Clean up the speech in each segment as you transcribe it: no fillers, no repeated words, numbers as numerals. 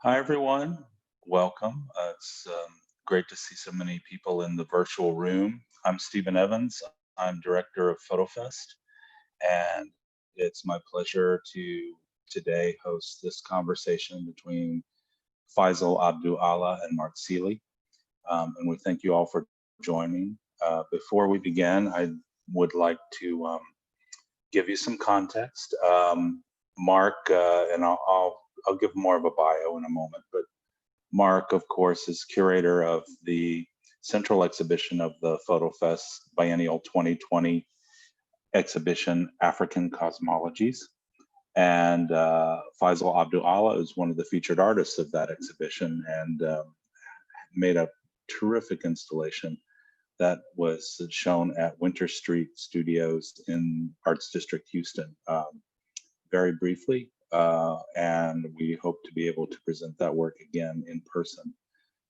Hi, everyone. Welcome. It's great to see so many people in the virtual room. I'm Stephen Evans. I'm director of FotoFest, and it's my pleasure to today host this conversation between Faisal Abdu'Allah and Mark Seeley. And we thank you all for joining. Before we begin, I would like to give you some context. Mark, and I'll give more of a bio in a moment, but Mark, of course, is curator of the central exhibition of the FotoFest Biennial 2020 exhibition, African Cosmologies. And Faisal Abdu'Allah is one of the featured artists of that exhibition and made a terrific installation that was shown at Winter Street Studios in Arts District, Houston. Very briefly, and we hope to be able to present that work again in person.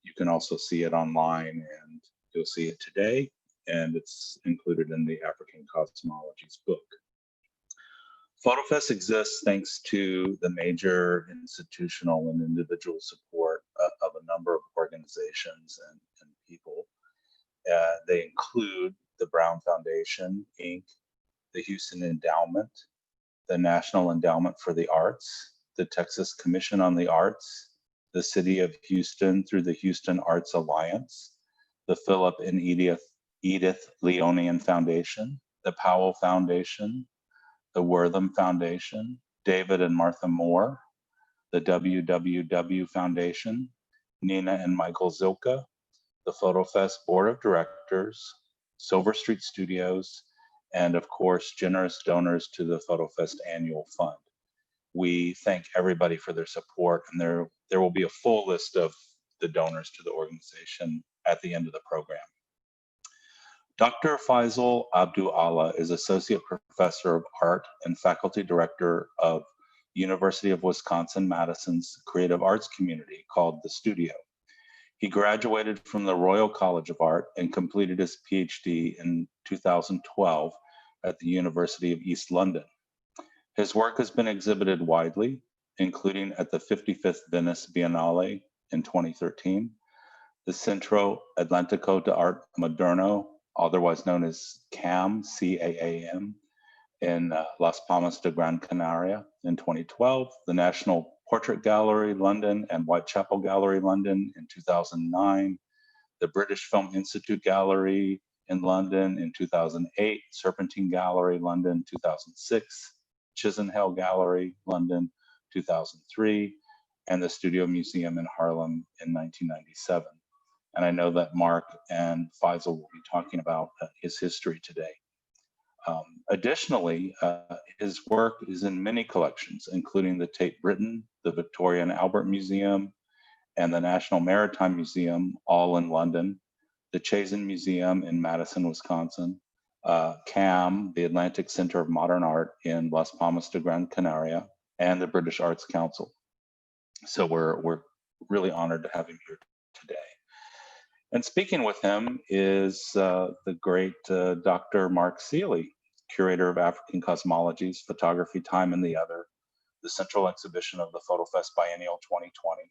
You can also see it online, and you'll see it today, and it's included in the African Cosmologies book. FotoFest exists thanks to the major institutional and individual support of a number of organizations and people. They include the Brown Foundation, Inc., the Houston Endowment, the National Endowment for the Arts, the Texas Commission on the Arts, the City of Houston through the Houston Arts Alliance, the Philip and Edith Leonian Foundation, the Powell Foundation, the Wortham Foundation, David and Martha Moore, the WWW Foundation, Nina and Michael Zilka, the FotoFest Board of Directors, Silver Street Studios, and of course, generous donors to the FotoFest Annual Fund. We thank everybody for their support, and there will be a full list of the donors to the organization at the end of the program. Dr. Faisal Abdu'Allah is Associate Professor of Art and Faculty Director of University of Wisconsin-Madison's Creative Arts Community called The Studio. He graduated from the Royal College of Art and completed his PhD in 2012 at the University of East London. His work has been exhibited widely, including at the 55th Venice Biennale in 2013, the Centro Atlantico de Arte Moderno, otherwise known as CAM, C-A-A-M, in Las Palmas de Gran Canaria in 2012, the National Portrait Gallery London and Whitechapel Gallery London in 2009, the British Film Institute Gallery in London in 2008, Serpentine Gallery London 2006, Chisenhale Gallery London 2003, and the Studio Museum in Harlem in 1997. And I know that Mark and Faisal will be talking about his history today. Additionally, his work is in many collections, including the Tate Britain, the Victoria and Albert Museum, and the National Maritime Museum, all in London, the Chazen Museum in Madison, Wisconsin, CAM, the Atlantic Center of Modern Art in Las Palmas de Gran Canaria, and the British Arts Council. So we're really honored to have him here today. And speaking with him is the great Dr. Mark Seeley, curator of African Cosmologies, Photography, Time and the Other, the central exhibition of the FotoFest Biennial 2020.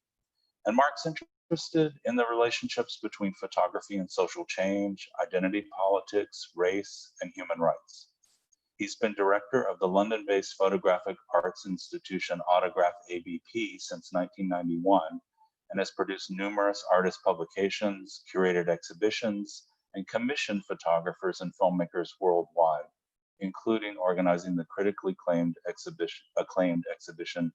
And Mark's interested in the relationships between photography and social change, identity politics, race, and human rights. He's been director of the London-based photographic arts institution Autograph ABP since 1991, and has produced numerous artist publications, curated exhibitions, and commissioned photographers and filmmakers worldwide, including organizing the critically acclaimed exhibition,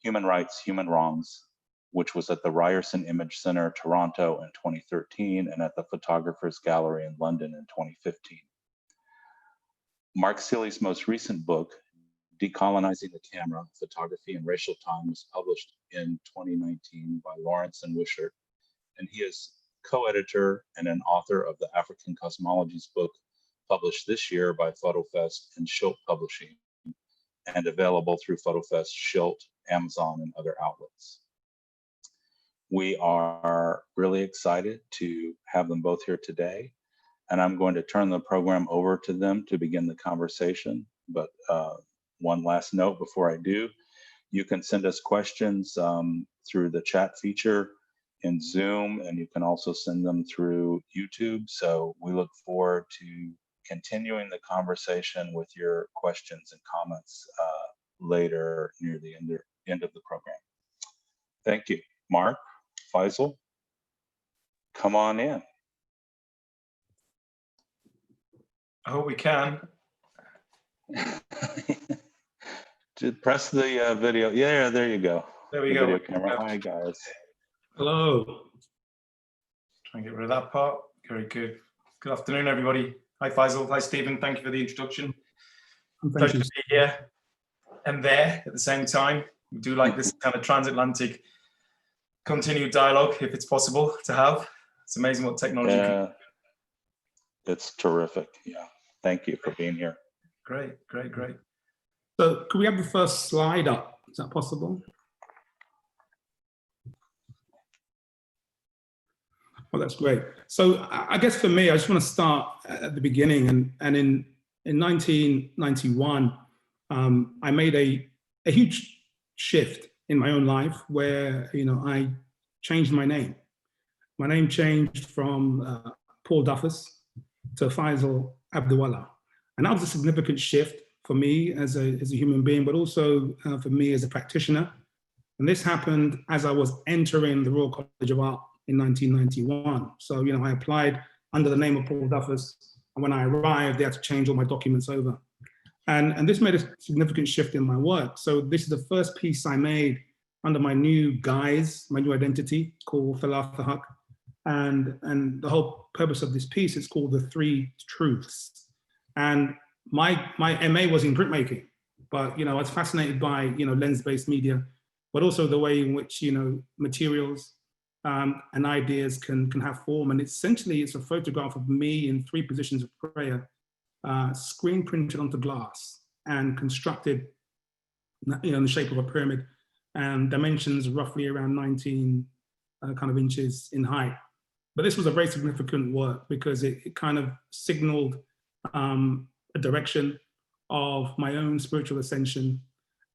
Human Rights, Human Wrongs, which was at the Ryerson Image Center, Toronto in 2013, and at the Photographers Gallery in London in 2015. Mark Seeley's most recent book, Decolonizing the Camera, Photography and Racial Time, was published in 2019 by Lawrence and Wishart, and he is co-editor and an author of the African Cosmologies book, published this year by FotoFest and Schilt Publishing, and available through FotoFest, Schilt, Amazon, and other outlets. We are really excited to have them both here today, and I'm going to turn the program over to them to begin the conversation. But one last note before I do, You can send us questions through the chat feature in Zoom, and you can also send them through YouTube. So we look forward to continuing the conversation with your questions and comments later near the end of the program. Thank you. Mark, Faisal, come on in. I hope we can. Just press the video. Yeah, there you go. There we go. Video camera. Hi, guys. Hello. Try and get rid of that part. Very good. Good afternoon, everybody. Hi, Faisal. Hi, Stephen. Thank you for the introduction. Pleasure to be here and there at the same time. We do like this kind of transatlantic continued dialogue, if it's possible to have. It's amazing what technology can do. It's terrific. Yeah. Thank you for being here. Great. So could we have the first slide up? Is that possible? Oh, that's great. So I guess for me, I just want to start at the beginning. And in 1991, I made a huge shift in my own life where, I changed my name. My name changed from Paul Duffus to Faisal Abdu'Allah. And that was a significant shift for me as a human being, but also for me as a practitioner. And this happened as I was entering the Royal College of Art in 1991. So, I applied under the name of Paul Duffus. And when I arrived, they had to change all my documents over. And this made a significant shift in my work. So this is the first piece I made under my new guise, my new identity called Thalatha. And the whole purpose of this piece is called The Three Truths. And my MA was in printmaking, but I was fascinated by lens-based media, but also the way in which materials and ideas can have form. And essentially it's a photograph of me in three positions of prayer, screen printed onto glass and constructed in the shape of a pyramid, and dimensions roughly around 19 kind of inches in height. But this was a very significant work because it kind of signaled a direction of my own spiritual ascension,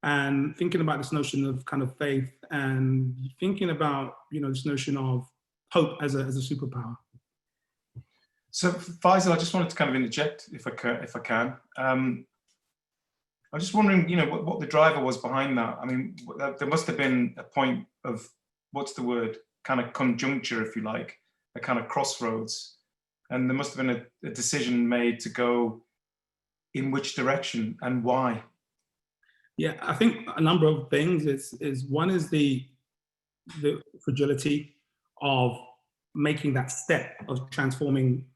and thinking about this notion of kind of faith, and thinking about this notion of hope as a superpower. So Faisal, I just wanted to kind of interject if I can. I'm just wondering, what the driver was behind that. I mean, there must have been a point of, what's the word, kind of conjuncture, if you like, a kind of crossroads, and there must have been a decision made to go in which direction and why. Yeah, I think a number of things. Is one is the fragility of making that step of transforming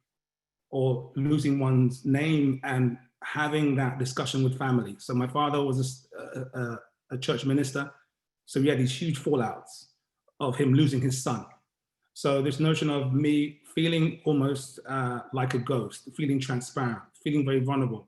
or losing one's name and having that discussion with family. So my father was a church minister, so we had these huge fallouts of him losing his son. So this notion of me feeling almost like a ghost, feeling transparent, feeling very vulnerable.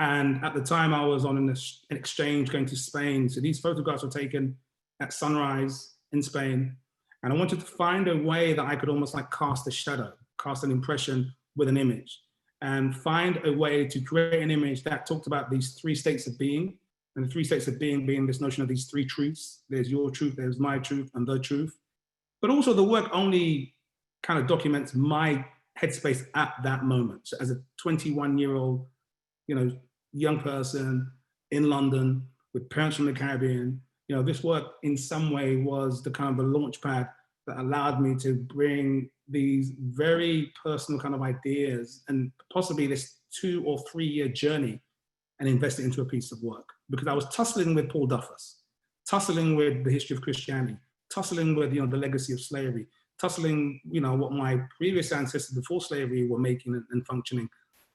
And at the time I was on an exchange going to Spain. So these photographs were taken at sunrise in Spain. And I wanted to find a way that I could almost like cast a shadow, cast an impression with an image, and find a way to create an image that talked about these three states of being. And the three states of being this notion of these three truths. There's your truth, there's my truth, and the truth. But also the work only kind of documents my headspace at that moment. So as a 21-year-old, young person in London with parents from the Caribbean, this work in some way was the kind of a launch pad that allowed me to bring these very personal kind of ideas and possibly this 2 or 3 year journey and invest it into a piece of work. Because I was tussling with Paul Duffus, tussling with the history of Christianity, tussling with the legacy of slavery, tussling what my previous ancestors before slavery were making and functioning,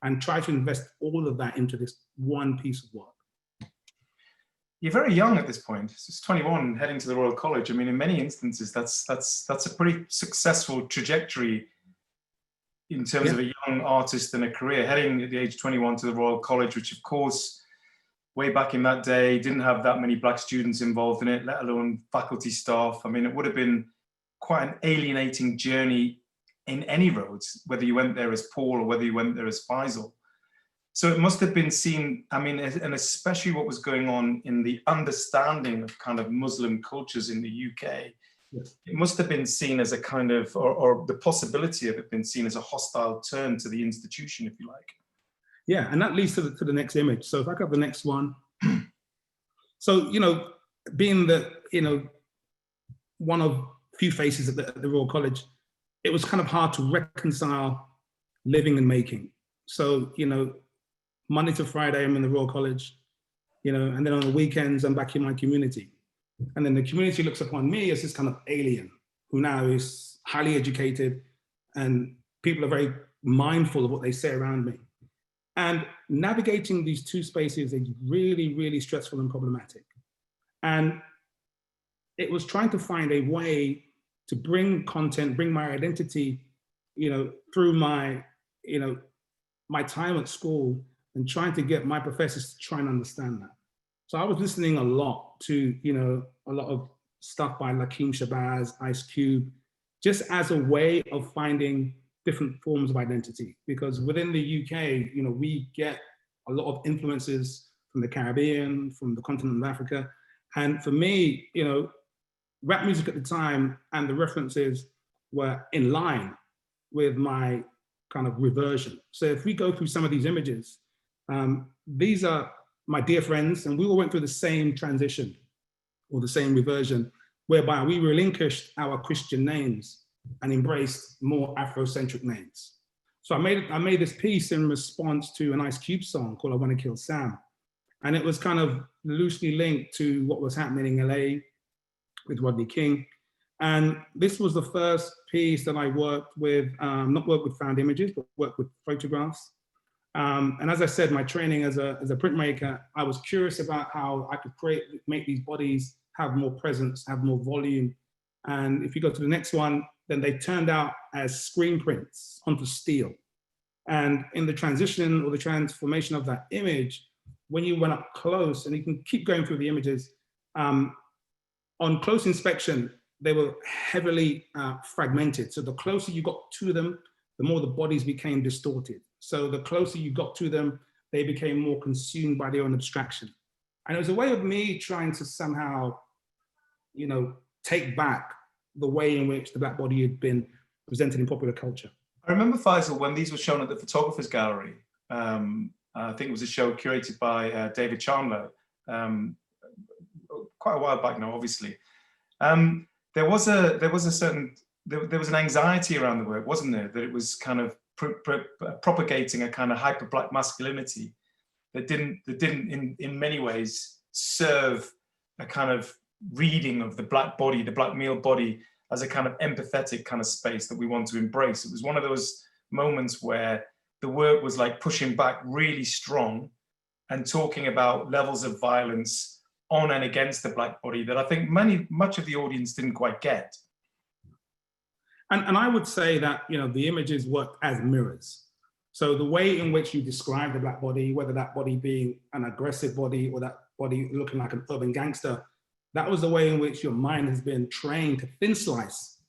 and try to invest all of that into this one piece of work. You're very young at this point. It's 21, heading to the Royal College. I mean, in many instances, that's a pretty successful trajectory in terms of a young artist and a career. Heading at the age of 21 to the Royal College, which of course, way back in that day, didn't have that many black students involved in it, let alone faculty staff. I mean, it would have been quite an alienating journey in any roads, whether you went there as Paul or whether you went there as Faisal. So it must have been seen, I mean, and especially what was going on in the understanding of kind of Muslim cultures in the UK, Yes. it must have been seen as a kind of, or the possibility of it being seen as a hostile turn to the institution, if you like. Yeah, and that leads to the next image. So if I got the next one. So, you know, being the, you know, one of few faces at the Royal College, it was kind of hard to reconcile living and making. So, you know, Monday to Friday, I'm in the Royal College, you know, and then on the weekends, I'm back in my community. And then the community looks upon me as this kind of alien who now is highly educated, and people are very mindful of what they say around me. And navigating these two spaces is really, really stressful and problematic. And it was trying to find a way to bring content, bring my identity, you know, through my, you know, my time at school, and trying to get my professors to try and understand that. So I was listening a lot to, you know, a lot of stuff by Lakeem Shabazz, Ice Cube, just as a way of finding different forms of identity. Because within the UK, you know, we get a lot of influences from the Caribbean, from the continent of Africa. And for me, you know, rap music at the time and the references were in line with my kind of reversion. So if we go through some of these images, these are my dear friends, and we all went through the same transition or the same reversion, whereby we relinquished our Christian names and embraced more Afrocentric names. So I made this piece in response to an Ice Cube song called I Wanna Kill Sam. And it was kind of loosely linked to what was happening in LA with Rodney King. And this was the first piece that I worked with, not worked with found images, but worked with photographs. And as I said, my training as a printmaker, I was curious about how I could make these bodies have more presence, have more volume. And if you go to the next one, then they turned out as screen prints onto steel. And in the transition or the transformation of that image, when you went up close, and you can keep going through the images, on close inspection, they were heavily fragmented. So the closer you got to them, the more the bodies became distorted. So the closer you got to them, they became more consumed by their own abstraction. And it was a way of me trying to somehow, you know, take back the way in which the Black body had been presented in popular culture. I remember, Faisal, when these were shown at the Photographers Gallery, I think it was a show curated by David Chandler, quite a while back now, obviously. There was an anxiety around the work, wasn't there? That it was kind of propagating a kind of hyper Black masculinity that didn't in many ways serve a kind of reading of the Black body, the Black male body, as a kind of empathetic kind of space that we want to embrace. It was one of those moments where the work was like pushing back really strong and talking about levels of violence on and against the Black body that I think much of the audience didn't quite get. And I would say that, you know, the images work as mirrors. So the way in which you describe the Black body, whether that body being an aggressive body or that body looking like an urban gangster, that was the way in which your mind has been trained to thin slice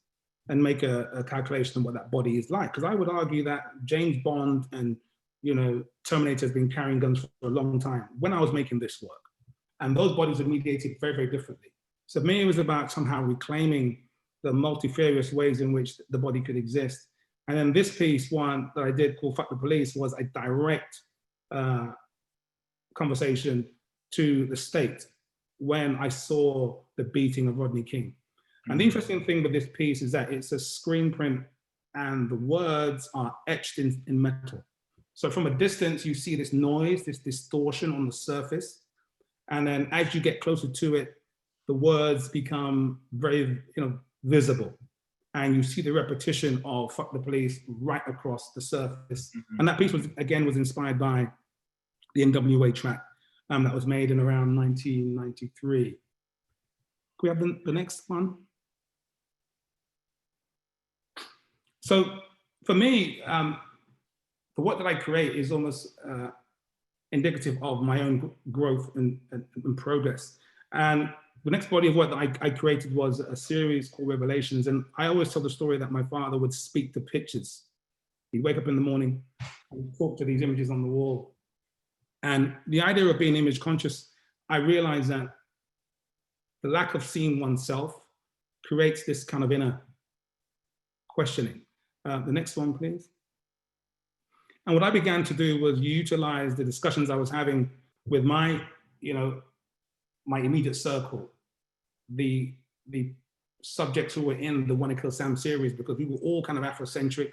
and make a calculation of what that body is like. Because I would argue that James Bond and, you know, Terminator has been carrying guns for a long time when I was making this work. And those bodies are mediated very, very differently. So for me, it was about somehow reclaiming the multifarious ways in which the body could exist. And then this piece, one that I did called Fuck the Police, was a direct conversation to the state when I saw the beating of Rodney King. And the interesting thing with this piece is that it's a screen print and the words are etched in metal. So from a distance, you see this noise, this distortion on the surface. And then as you get closer to it, the words become very, you know, visible. And you see the repetition of Fuck the Police right across the surface. Mm-hmm. And that piece was inspired by the NWA track that was made in around 1993. Can we have the next one? So for me, the work that I create is almost indicative of my own growth and progress. And the next body of work that I created was a series called Revelations. And I always tell the story that my father would speak to pictures. He'd wake up in the morning and talk to these images on the wall. And the idea of being image conscious, I realized that the lack of seeing oneself creates this kind of inner questioning. The next one, please. And what I began to do was utilize the discussions I was having with my, my immediate circle, the subjects who were in the Wanna Kill Sam series, because we were all kind of Afrocentric.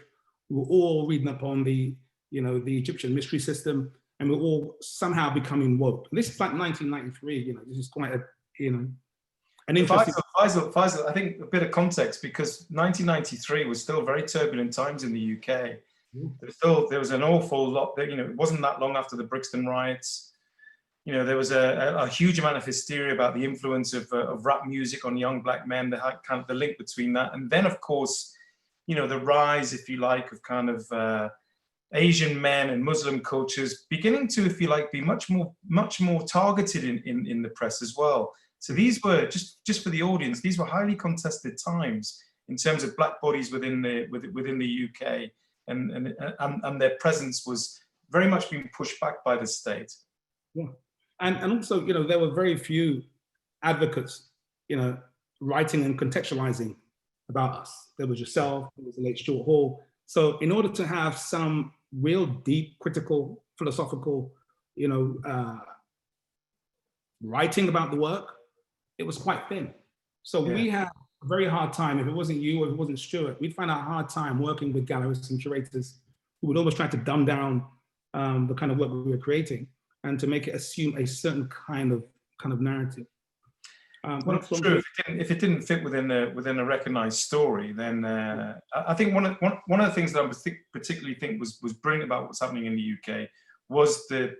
We were all reading up on the Egyptian mystery system, and we were all somehow becoming woke. And this is like 1993, this is quite an interesting. Faisal, I think a bit of context, because 1993 was still very turbulent times in the UK. There was an awful lot, it wasn't that long after the Brixton riots. There was a huge amount of hysteria about the influence of rap music on young black men, the link between that. And then, of course, the rise, if you like, of kind of Asian men and Muslim cultures beginning to, if you like, be much more targeted in the press as well. So these were, just for the audience, these were highly contested times in terms of black bodies within the UK, and their presence was very much being pushed back by the state. Yeah, and also, there were very few advocates, writing and contextualizing about us. There was yourself, there was the late Stuart Hall. So in order to have some real deep, critical, philosophical, writing about the work, it was quite thin. So we had a very hard time. If it wasn't you or if it wasn't Stuart, we'd find out a hard time working with gallerists and curators who would always try to dumb down the kind of work we were creating and to make it assume a certain kind of narrative. Well, it's true. If it didn't fit within a recognized story, then I think one of the things that I particularly think was brilliant about what's happening in the UK was the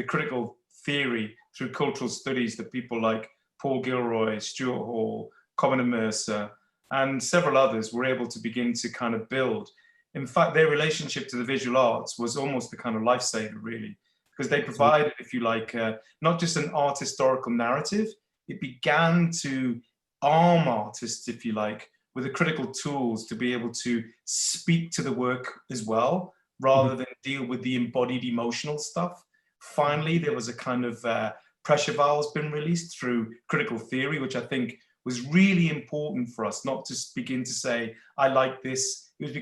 critical theory through cultural studies that people like Paul Gilroy, Stuart Hall, Common and Mercer, and several others were able to begin to kind of build. In fact, their relationship to the visual arts was almost a kind of lifesaver, really, because they provided, if you like, not just an art historical narrative. It began to arm artists, if you like, with the critical tools to be able to speak to the work as well, rather than deal with the embodied emotional stuff. Finally, there was a kind of pressure valves been released through critical theory, which I think was really important for us, not to begin to say, I like this. It was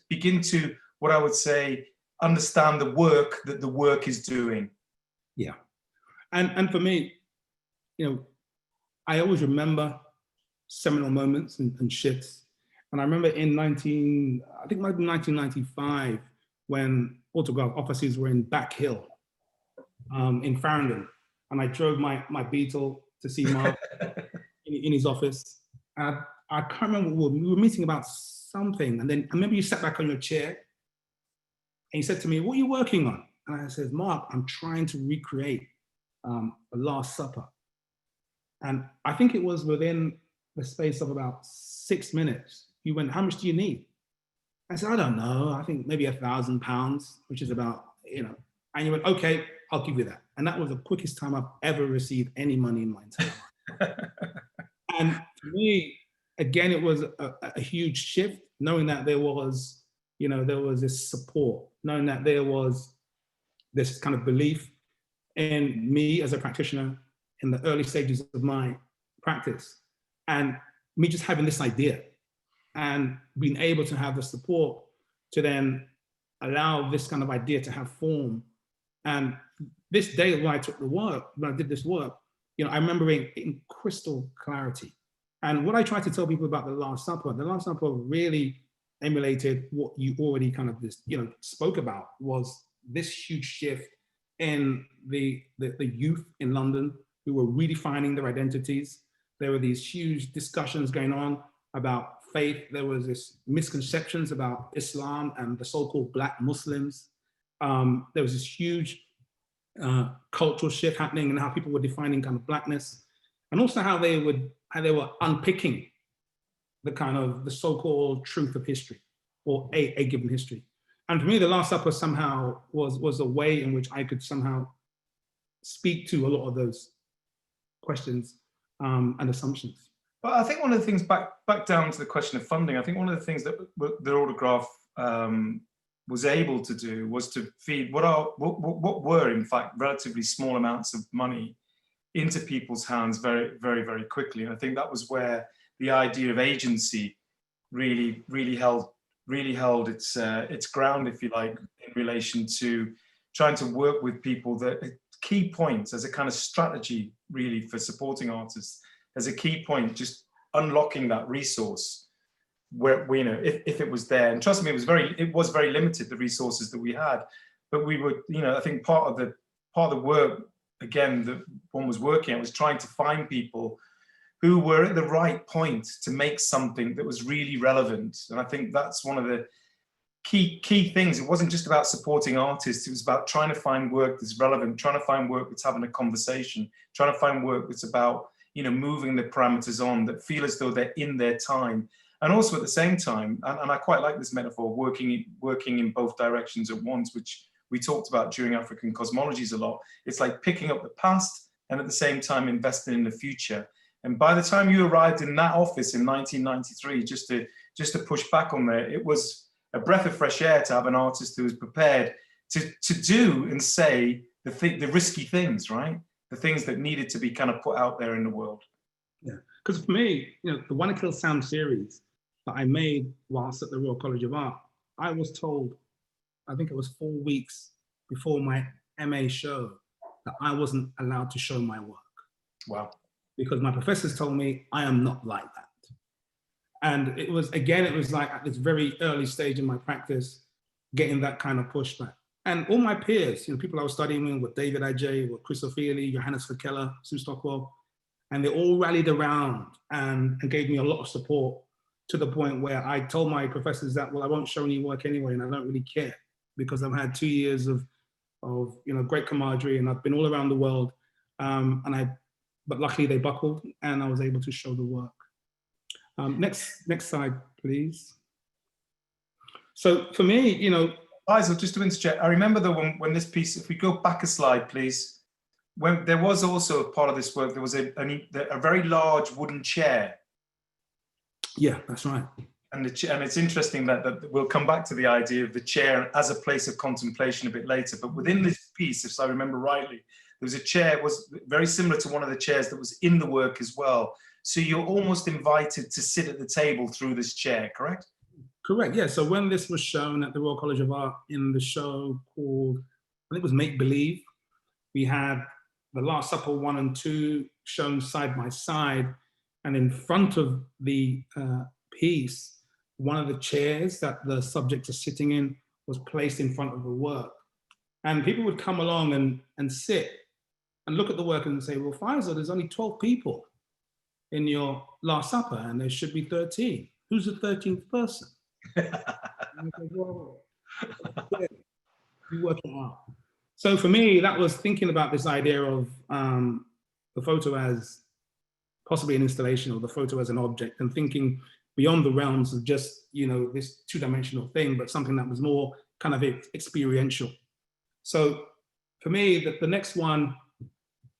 begin to, what I would say, understand the work that the work is doing. Yeah. And for me, I always remember seminal moments and shifts. And I remember in 1995, when autograph offices were in Back Hill, in Farringdon. And I drove my Beetle to see Mark in his office. And I can't remember, we were meeting about something. And then I remember you sat back on your chair and you said to me, what are you working on? And I said, Mark, I'm trying to recreate a Last Supper. And I think it was within the space of about 6 minutes, you went, how much do you need? I said, I don't know, I think maybe £1,000, which is about, and you went, okay, I'll give you that. And that was the quickest time I've ever received any money in my entire life. And for me, again, it was a huge shift, knowing that there was, there was this support, knowing that there was this kind of belief in me as a practitioner in the early stages of my practice, and me just having this idea and being able to have the support to then allow this kind of idea to have form. And this day when I took the work, when I did this work, I remember it in crystal clarity. And what I try to tell people about the Last Supper really emulated what you already kind of spoke about, was this huge shift in the youth in London who were redefining their identities. There were these huge discussions going on about faith. There was this misconceptions about Islam and the so-called Black Muslims. There was this huge cultural shift happening in how people were defining kind of Blackness, and also how they were unpicking the so-called truth of history, or a given history. And for me, the Last Supper somehow was a way in which I could somehow speak to a lot of those questions and assumptions. But I think one of the things, back down to the question of funding, I think one of the things that Autograph was able to do was to feed what were in fact relatively small amounts of money into people's hands very, very, very quickly. And I think that was where the idea of agency really held its ground, if you like, in relation to trying to work with people. That key points as a kind of strategy really for supporting artists, as a key point, just unlocking that resource where we, you know, if it was there. And trust me, it was very limited, the resources that we had, but we were, you know, I think part of the work, again, that one was working at was trying to find people who were at the right point to make something that was really relevant. And I think that's one of the key things. It wasn't just about supporting artists, it was about trying to find work that's relevant, trying to find work that's having a conversation, trying to find work that's about, you know, moving the parameters on, that feel as though they're in their time. And also at the same time, and I quite like this metaphor, working in both directions at once, which we talked about during African Cosmologies a lot. It's like picking up the past and at the same time investing in the future. And by the time you arrived in that office in 1993, just to push back on there, it was a breath of fresh air to have an artist who was prepared to do and say the risky things, right? The things that needed to be kind of put out there in the world. Yeah, because for me, you know, the Wanna Kill Sound series that I made whilst at the Royal College of Art, I was told, I think it was 4 weeks before my MA show, that I wasn't allowed to show my work. Wow. Because my professors told me I am not like that. And it was, again, it was like at this very early stage in my practice, getting that kind of pushback. And all my peers, you know, people I was studying with were David Ajay, were Chris O'Feely, Johannes Verkeller, Sue Stockwell, and they all rallied around and gave me a lot of support, to the point where I told my professors that, well, I won't show any work anyway, and I don't really care, because I've had 2 years of you know, great camaraderie, and I've been all around the world, but luckily they buckled, and I was able to show the work. Next slide, please. So for me, you know, Faisal, just to interject, I remember when this piece, if we go back a slide, please, when there was also a part of this work, there was a very large wooden chair. Yeah, that's right. And it's interesting that we'll come back to the idea of the chair as a place of contemplation a bit later. But within this piece, if I remember rightly, there was a chair, was very similar to one of the chairs that was in the work as well. So you're almost invited to sit at the table through this chair, correct? Correct, yeah. So when this was shown at the Royal College of Art in the show called, I think it was Make Believe, we had The Last Supper 1 and 2 shown side by side. And in front of the piece, one of the chairs that the subjects are sitting in was placed in front of the work. And people would come along and sit and look at the work and say, well, Faisal, there's only 12 people in your Last Supper, and there should be 13. Who's the 13th person? And I said, well, you work it out. So for me, that was thinking about this idea of the photo as possibly an installation, or the photo as an object, and thinking beyond the realms of just, you know, this two-dimensional thing, but something that was more kind of experiential. So for me, the next one,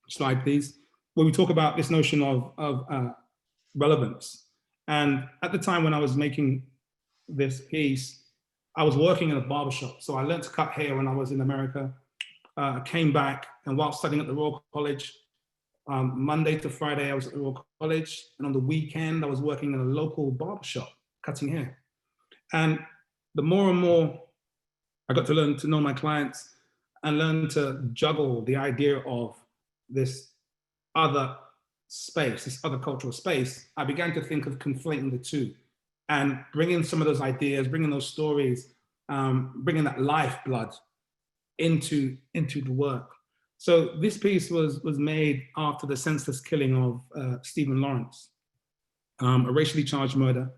slide please, where we talk about this notion of relevance. And at the time when I was making this piece, I was working in a barbershop. So I learned to cut hair when I was in America. I came back, and while studying at the Royal College, Monday to Friday, I was at the Royal College, and on the weekend, I was working in a local barbershop, cutting hair. And the more and more I got to learn to know my clients and learn to juggle the idea of this other space, this other cultural space, I began to think of conflating the two and bringing some of those ideas, bringing those stories, bringing that lifeblood into the work. So this piece was made after the senseless killing of Stephen Lawrence, a racially charged murder.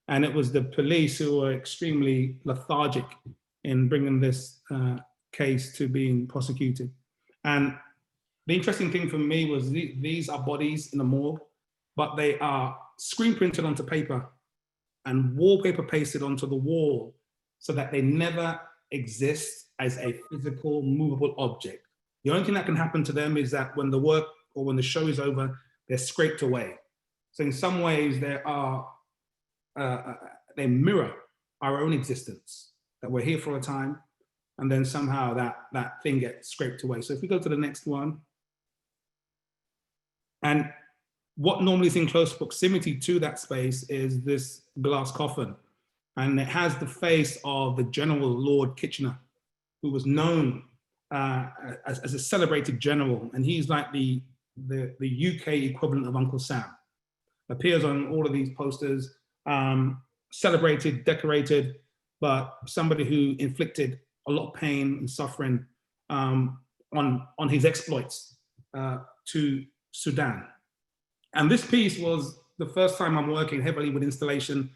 And it was the police who were extremely lethargic in bringing this case to being prosecuted. And the interesting thing for me was these are bodies in a morgue, but they are screen printed onto paper and wallpaper pasted onto the wall so that they never exist as a physical, movable object. The only thing that can happen to them is that when the work or when the show is over, they're scraped away. So in some ways, they mirror our own existence. that we're here for a time, and then somehow that thing gets scraped away. So if we go to the next one, and what normally is in close proximity to that space is this glass coffin, and it has the face of the General Lord Kitchener, who was known as a celebrated general, and he's like the UK equivalent of Uncle Sam. Appears on all of these posters, celebrated, decorated, but somebody who inflicted a lot of pain and suffering on his exploits to Sudan. And this piece was the first time I'm working heavily with installation.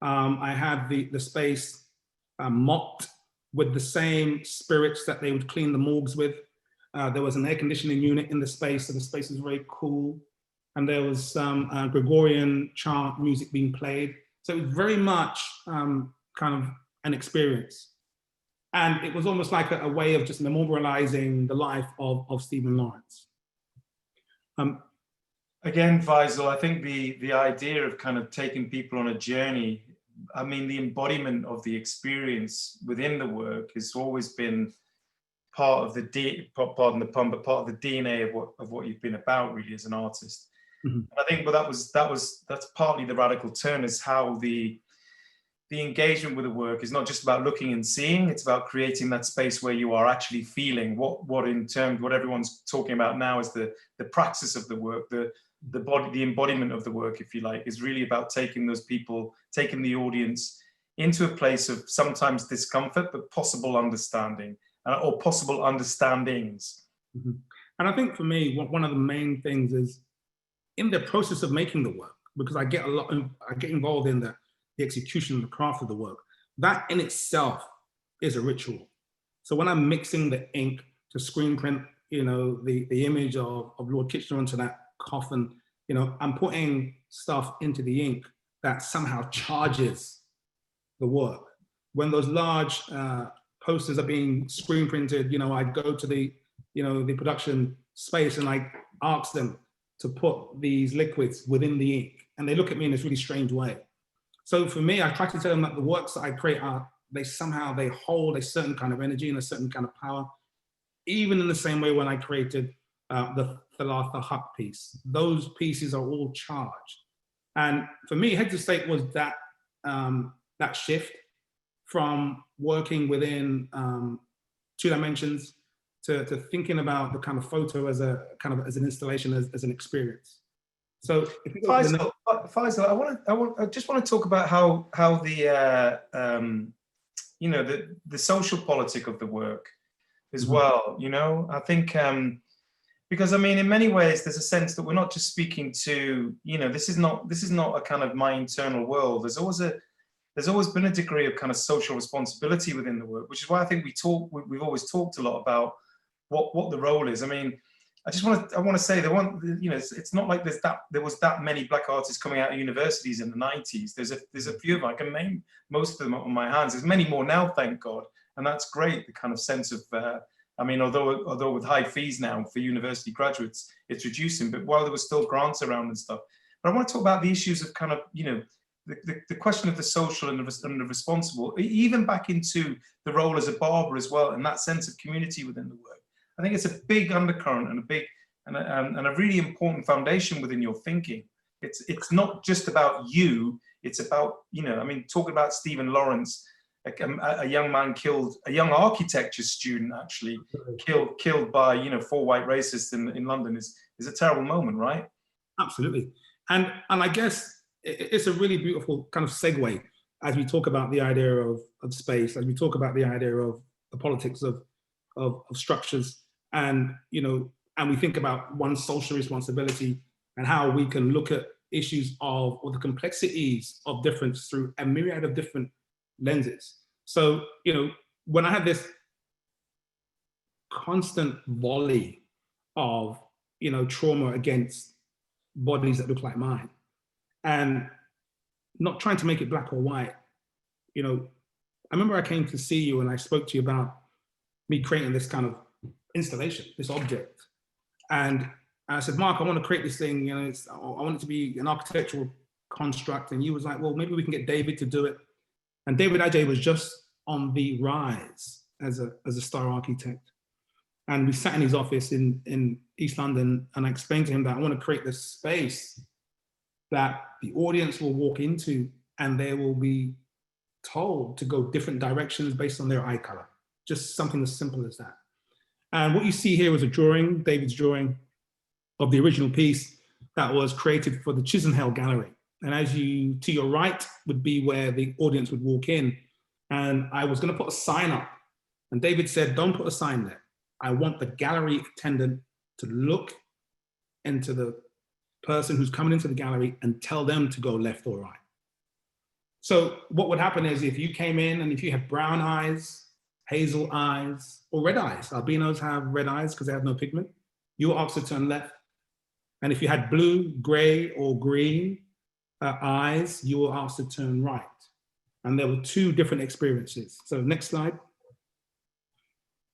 I had the space mocked with the same spirits that they would clean the morgues with. There was an air conditioning unit in the space, so the space was very cool. And there was some Gregorian chant music being played. So it was very much kind of an experience. And it was almost like a way of just memorializing the life of Stephen Lawrence. Again, Faisal, I think the idea of kind of taking people on a journey, I mean, the embodiment of the experience within the work has always been part of the, pardon the pun, but part of the DNA of what you've been about really as an artist. Mm-hmm. And I think, well, that's partly the radical turn, is how the engagement with the work is not just about looking and seeing, it's about creating that space where you are actually feeling what everyone's talking about now is the praxis of the work, the body, the embodiment of the work, if you like, is really about taking those people, taking the audience into a place of sometimes discomfort, but possible understanding, or possible understandings. Mm-hmm. And I think for me, one of the main things is in the process of making the work, because I get involved in the execution of the craft of the work, that in itself is a ritual. So when I'm mixing the ink to screen print, the image of Lord Kitchener onto that coffin, I'm putting stuff into the ink that somehow charges the work. When those large posters are being screen printed, I go to the production space and I ask them to put these liquids within the ink, and they look at me in this really strange way. So for me, I try to tell them that the works that I create they hold a certain kind of energy and a certain kind of power, even in the same way when I created the Thalatha Hut piece. Those pieces are all charged. And for me, Heads of State was that shift from working within 2 dimensions to thinking about the kind of photo as a kind of as an installation, as an experience. So if you go Faisal, I just want to talk about how the the social politic of the work as well. I think because I mean, in many ways, there's a sense that we're not just speaking to this is not a kind of my internal world. There's always been a degree of kind of social responsibility within the work, which is why I think we've always talked a lot about what the role is. I mean, I want to say it's not like there was that many black artists coming out of universities in the 90s. There's a few of them. I can name most of them on my hands. There's many more now, thank God, and that's great. The kind of sense of I mean, although with high fees now for university graduates, it's reducing, but while there was still grants around and stuff. But I want to talk about the issues of kind of the question of the social and the responsible, even back into the role as a barber as well, and that sense of community within the work. I think it's a big undercurrent and a really important foundation within your thinking. It's not just about you. It's about I mean, talking about Stephen Lawrence, a young man killed, a young architecture student actually killed by 4 white racists in London is a terrible moment, right? Absolutely, and I guess it's a really beautiful kind of segue as we talk about the idea of space, as we talk about the idea of the politics of structures. And and we think about one's social responsibility and how we can look at issues or the complexities of difference through a myriad of different lenses. So when I had this constant volley of trauma against bodies that look like mine, and not trying to make it black or white, I remember I came to see you and I spoke to you about me creating this kind of installation, this object. And I said, Mark, I want to create this thing, I want it to be an architectural construct. And you was like, well, maybe we can get David to do it. And David Ajay was just on the rise as a star architect. And we sat in his office in East London, and I explained to him that I want to create this space that the audience will walk into and they will be told to go different directions based on their eye color. Just something as simple as that. And what you see here is a drawing, David's drawing of the original piece that was created for the Chisenhale Gallery. And as you, to your right would be where the audience would walk in. And I was going to put a sign up. And David said, don't put a sign there. I want the gallery attendant to look into the person who's coming into the gallery and tell them to go left or right. So what would happen is if you came in and if you had brown eyes, hazel eyes, or red eyes, albinos have red eyes because they have no pigment, you were asked to turn left. And if you had blue, gray, or green eyes, you were asked to turn right. And there were two different experiences. So next slide.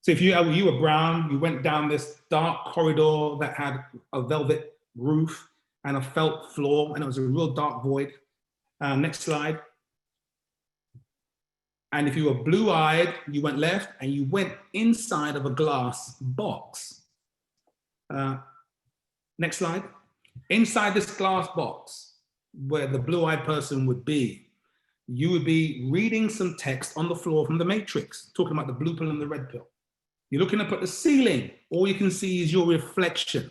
So if you were brown, you went down this dark corridor that had a velvet roof and a felt floor, and it was a real dark void. Next slide. And if you were blue-eyed, you went left and you went inside of a glass box. Next slide. Inside this glass box, where the blue-eyed person would be, you would be reading some text on the floor from the Matrix, talking about the blue pill and the red pill. You're looking up at the ceiling. All you can see is your reflection.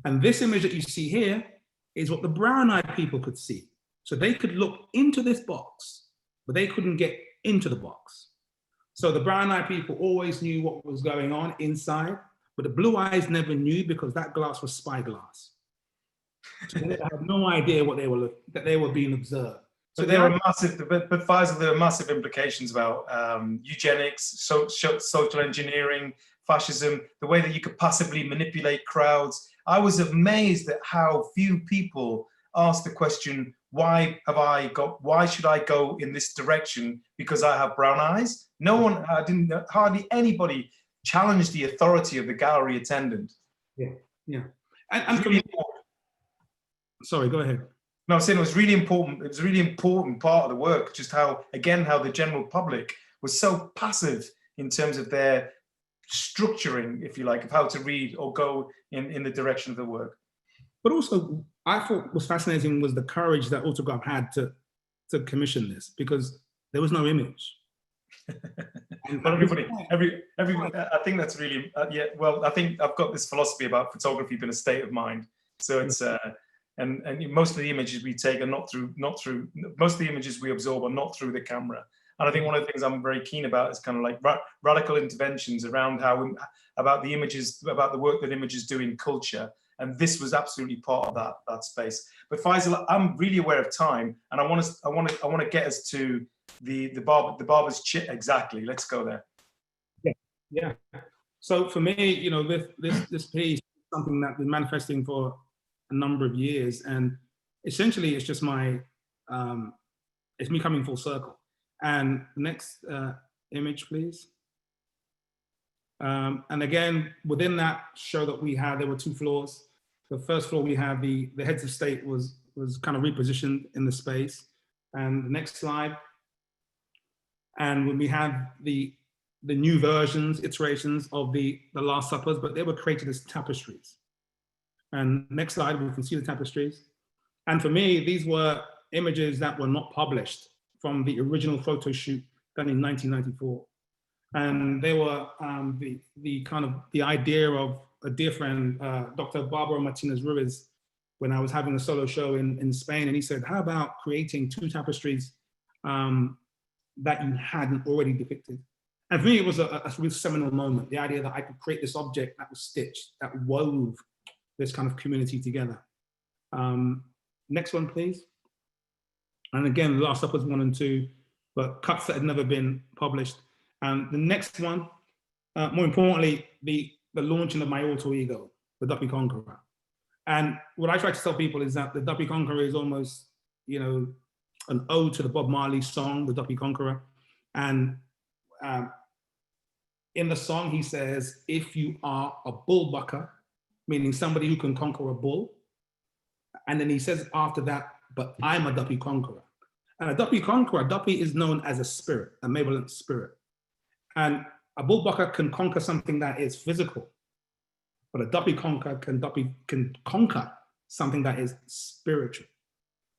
And this image that you see here is what the brown-eyed people could see. So they could look into this box, but they couldn't get into the box. So the brown-eyed people always knew what was going on inside, but the blue eyes never knew because that glass was spyglass. So they had no idea what that they were being observed. So there were massive, but Faisal, there were massive implications about eugenics, social engineering, fascism, the way that you could passively manipulate crowds. I was amazed at how few people asked the question, why should I go in this direction because I have brown eyes? No one, hardly anybody challenged the authority of the gallery attendant. Yeah. And really sorry, go ahead. No, I was saying it was really important. It was a really important part of the work, just how the general public was so passive in terms of their structuring, if you like, of how to read or go in the direction of the work. But also, I thought was fascinating was the courage that Autograph had to commission this, because there was no image. Well, I think that's really, yeah, well, I think I've got this philosophy about photography being a state of mind. So it's, and most of the images we take are most of the images we absorb are not through the camera. And I think one of the things I'm very keen about is kind of like radical interventions around about the images, about the work that images do in culture. And this was absolutely part of that space. But Faisal, I'm really aware of time, and I want to get us to the barber's chit exactly. Let's go there. Yeah. So for me, this piece is something that's been manifesting for a number of years, and essentially it's just it's me coming full circle. And next image, please. And again, within that show that we had, there were two floors. The first floor, we had the heads of state was kind of repositioned in the space. And the next slide. And when we had the new versions, iterations of the Last Suppers, but they were created as tapestries. And next slide, we can see the tapestries. And for me, these were images that were not published from the original photo shoot done in 1994. And they were the idea of a dear friend, Dr. Barbara Martinez-Ruiz, when I was having a solo show in Spain, and he said, how about creating two tapestries that you hadn't already depicted? And for me, it was a real seminal moment, the idea that I could create this object that was stitched, that wove this kind of community together. Next one, please. And again, the Last Suppers 1 and 2, but cuts that had never been published. And the next one, more importantly, the launching of my alter ego, the Duppy Conqueror. And what I try to tell people is that the Duppy Conqueror is almost, an ode to the Bob Marley song, the Duppy Conqueror. And in the song, he says, if you are a bull bucker, meaning somebody who can conquer a bull. And then he says after that, but I'm a Duppy Conqueror. And a duppy conqueror, a duppy is known as a spirit, a malevolent spirit. And a bullbucker can conquer something that is physical, but a duppy can conquer something that is spiritual.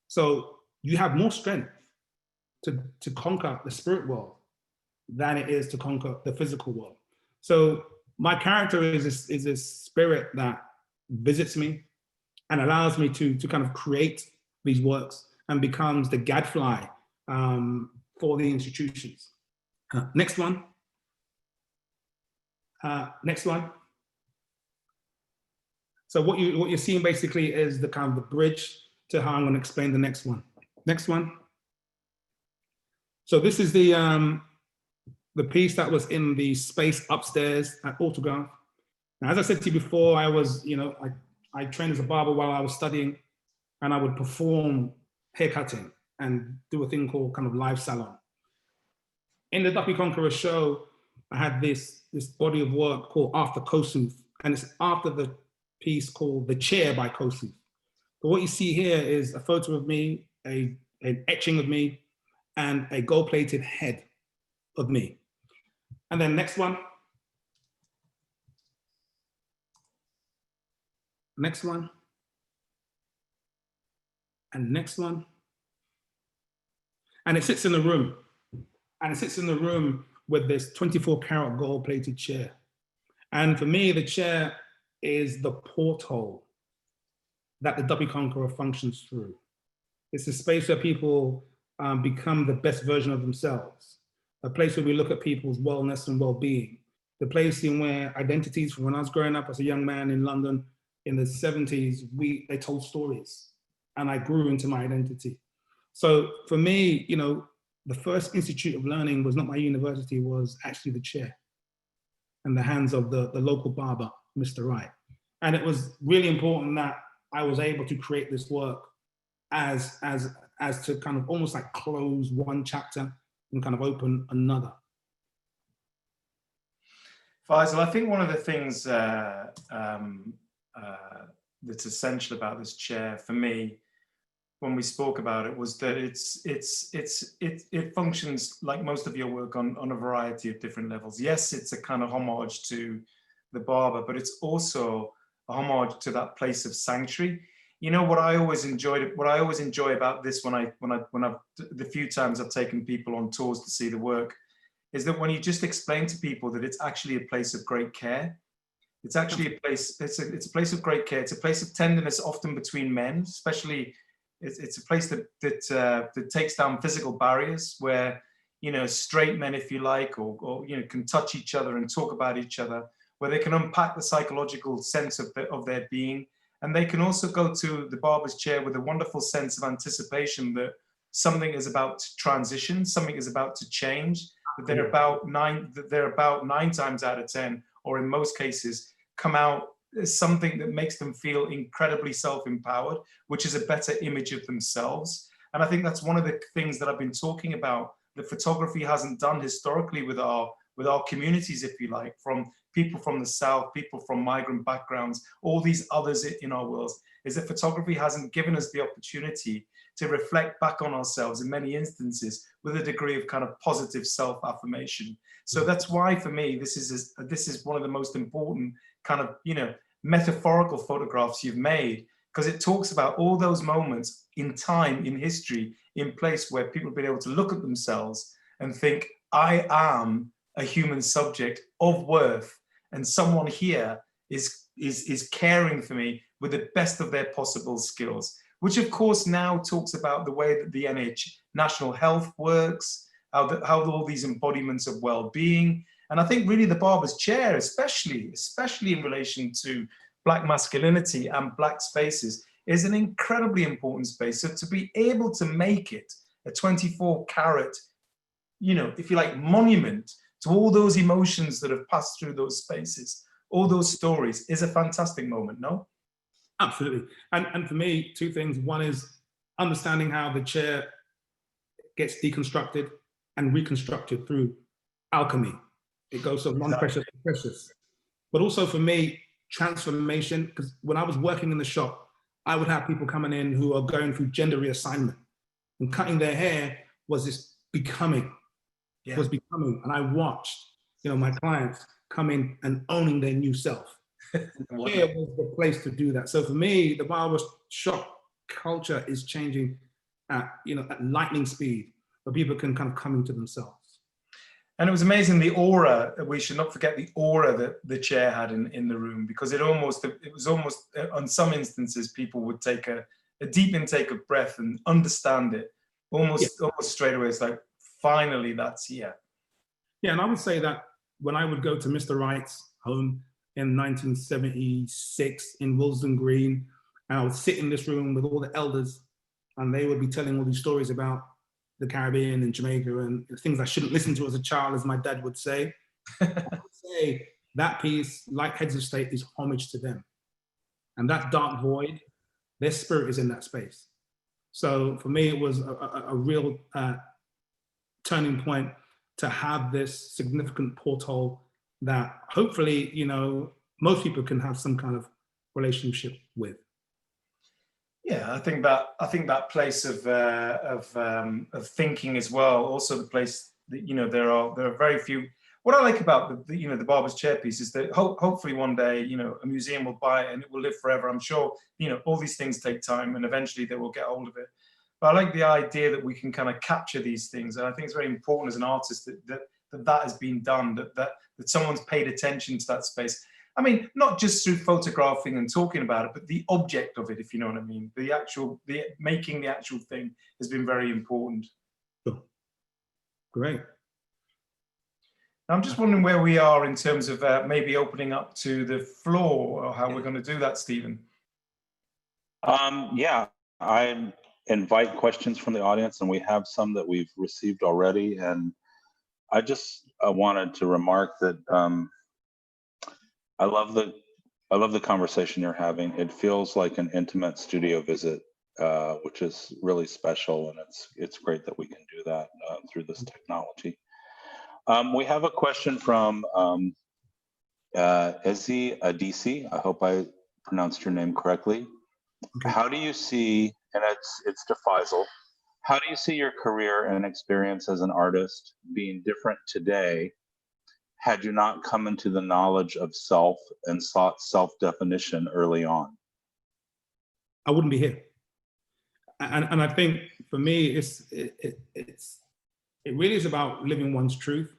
So you have more strength to conquer the spirit world than it is to conquer the physical world. So my character is this spirit that visits me and allows me to kind of create these works and becomes the gadfly for the institutions. Next one. Next one. So what you're seeing basically is the kind of the bridge to how I'm going to explain the next one. Next one. So this is the piece that was in the space upstairs at Autograph. Now, as I said to you before, I was, I trained as a barber while I was studying, and I would perform haircutting and do a thing called kind of live salon. In the Duppy Conqueror show, I had this body of work called After Kossuth, and it's after the piece called The Chair by Kossuth. But what you see here is a photo of me, an etching of me, and a gold-plated head of me. And then next one. Next one. And next one. And it sits in the room. And it sits in the room with this 24-karat gold-plated chair. And for me, the chair is the porthole that the Duppy Conqueror functions through. It's a space where people become the best version of themselves, a place where we look at people's wellness and well-being, the place in where identities, from when I was growing up as a young man in London in the 70s, they told stories, and I grew into my identity. So for me, the first institute of learning was not my university, was actually the chair and the hands of the local barber, Mr. Wright. And it was really important that I was able to create this work as to kind of almost like close one chapter and kind of open another. Faisal, I think one of the things that's essential about this chair for me, when we spoke about it, was that it functions like most of your work on a variety of different levels. Yes, it's a kind of homage to the barber, but it's also a homage to that place of sanctuary. What I always enjoy about this when I've the few times I've taken people on tours to see the work, is that when you just explain to people that it's actually a place of great care. It's actually a place, it's a place of great care. It's a place of tenderness, often between men, especially. It's a place that takes down physical barriers where, straight men, if you like, or can touch each other and talk about each other, where they can unpack the psychological sense of their being. And they can also go to the barber's chair with a wonderful sense of anticipation that something is about to transition, something is about to change, that they're about 9 times out of 10, or in most cases, come out as something that makes them feel incredibly self-empowered, which is a better image of themselves. And I think that's one of the things that I've been talking about, that photography hasn't done historically with our communities, if you like, from people from the South, people from migrant backgrounds, all these others in our worlds, is that photography hasn't given us the opportunity to reflect back on ourselves in many instances with a degree of kind of positive self-affirmation. So that's why, for me, this is one of the most important kind of, metaphorical photographs you've made, because it talks about all those moments in time, in history, in place where people have been able to look at themselves and think, I am a human subject of worth, and someone here is caring for me with the best of their possible skills, which of course now talks about the way that the National Health works, how all these embodiments of well-being. And I think really the barber's chair, especially in relation to Black masculinity and Black spaces, is an incredibly important space. So to be able to make it a 24-karat, if you like, monument to all those emotions that have passed through those spaces, all those stories, is a fantastic moment, no? Absolutely. And for me, two things. One is understanding how the chair gets deconstructed and reconstructed through alchemy. It goes from non-precious to precious. But also for me, transformation, because when I was working in the shop, I would have people coming in who are going through gender reassignment. and cutting their hair was this becoming. Yeah. Was becoming, and I watched, my clients come in and owning their new self. Hair was the place to do that. So for me, the barber shop culture is changing at lightning speed, where people can kind of come into themselves. And it was amazing, the aura. We should not forget the aura that the chair had in the room, because it was almost on some instances people would take a deep intake of breath and understand it almost straight away. It's like, finally, that's here. Yeah, and I would say that when I would go to Mr. Wright's home in 1976 in Willesden Green, and I would sit in this room with all the elders, and they would be telling all these stories about the Caribbean and Jamaica and things I shouldn't listen to as a child, as my dad would say. I would say that piece, like Heads of State, is homage to them. And that dark void, their spirit is in that space. So for me, it was a real turning point to have this significant porthole that hopefully, most people can have some kind of relationship with. Yeah, I think that place of thinking as well. Also, the place that there are very few. What I like about the barber's chair piece is that hopefully one day a museum will buy it and it will live forever. I'm sure all these things take time and eventually they will get hold of it. But I like the idea that we can kind of capture these things, and I think it's very important as an artist that has been done, that someone's paid attention to that space. I mean, not just through photographing and talking about it, but the object of it, if you know what I mean. The making the actual thing has been very important. Sure. Great. I'm just wondering where we are in terms of maybe opening up to the floor, or how we're going to do that, Stephen. Yeah, I invite questions from the audience, and we have some that we've received already. And I just wanted to remark that I love the conversation you're having. It feels like an intimate studio visit, which is really special, and it's great that we can do that through this technology. We have a question from Ezi Adisi. I hope I pronounced your name correctly. Okay. How do you see, and it's to Faisal, how do you see your career and experience as an artist being different today had you not come into the knowledge of self and sought self-definition early on? I wouldn't be here. And I think for me, it really is about living one's truth.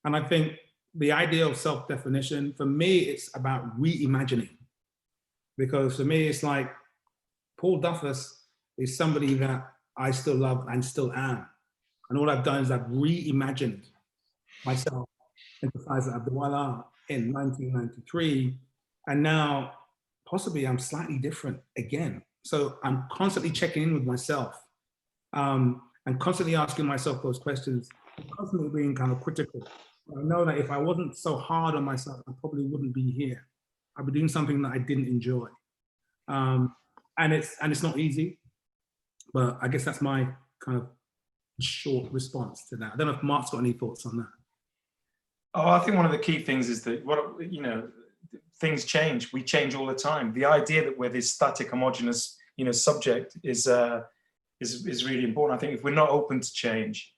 And I think the idea of self-definition, for me, it's about reimagining. Because for me, it's like Paul Duffus is somebody that I still love and still am. And all I've done is I've reimagined myself into Faisal Abdu'Allah in 1993. And now possibly I'm slightly different again. So I'm constantly checking in with myself and constantly asking myself those questions, constantly being kind of critical. I know that if I wasn't so hard on myself, I probably wouldn't be here. I'd be doing something that I didn't enjoy. And it's not easy, but I guess that's my kind of short response to that. I don't know if Mark's got any thoughts on that. Oh, I think one of the key things is that things change. We change all the time. The idea that we're this static, homogenous, subject is really important. I think if we're not open to change,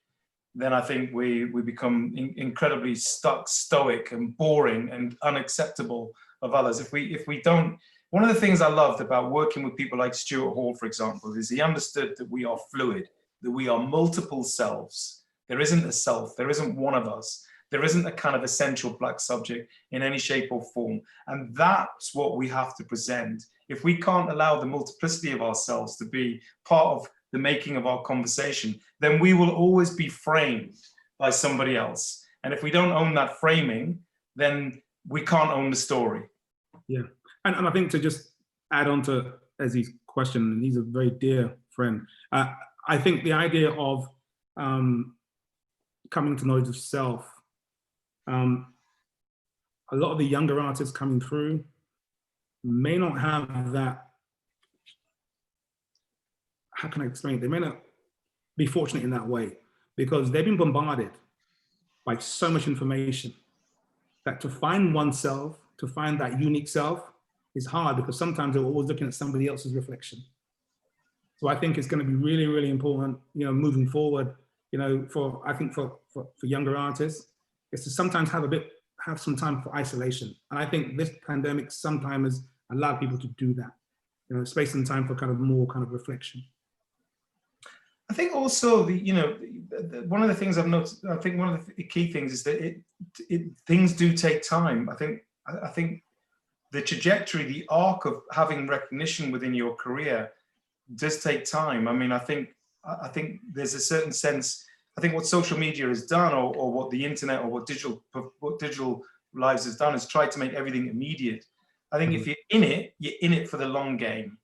then I think we become incredibly stuck, stoic, and boring, and unacceptable of others. If we don't. One of the things I loved about working with people like Stuart Hall, for example, is he understood that we are fluid, that we are multiple selves. There isn't a self. There isn't one of us. There isn't a kind of essential black subject in any shape or form. And that's what we have to present. If we can't allow the multiplicity of ourselves to be part of the making of our conversation, then we will always be framed by somebody else. And if we don't own that framing, then we can't own the story. Yeah. And I think to just add on to Ezi's question, and he's a very dear friend, I think the idea of coming to knowledge of self, a lot of the younger artists coming through may not have that. How can I explain it? They may not be fortunate in that way because they've been bombarded by so much information that to find oneself, to find that unique self is hard because sometimes they're always looking at somebody else's reflection. So I think it's going to be really, really important, moving forward, I think for younger artists, is to sometimes have some time for isolation. And I think this pandemic sometimes has allowed people to do that, space and time for more reflection. I think also one of the things I've noticed, I think one of the key things is that things do take time. I think the trajectory, the arc of having recognition within your career does take time. I mean, I think there's a certain sense, I think what social media has done, or what the internet, or what digital lives has done, is tried to make everything immediate. I think if you're in it for the long game.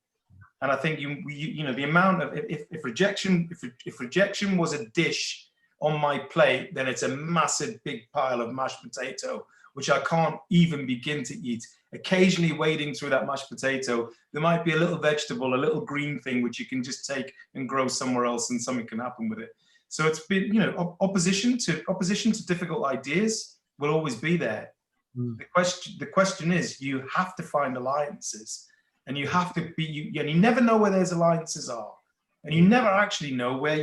And I think the amount of, if rejection was a dish on my plate, then it's a massive big pile of mashed potato, which I can't even begin to eat. Occasionally wading through that mashed potato, there might be a little vegetable, a little green thing, which you can just take and grow somewhere else, and something can happen with it. So it's been, opposition to difficult ideas will always be there. The question is, you have to find alliances. And you have to be, and you never know where those alliances are. And you never actually know where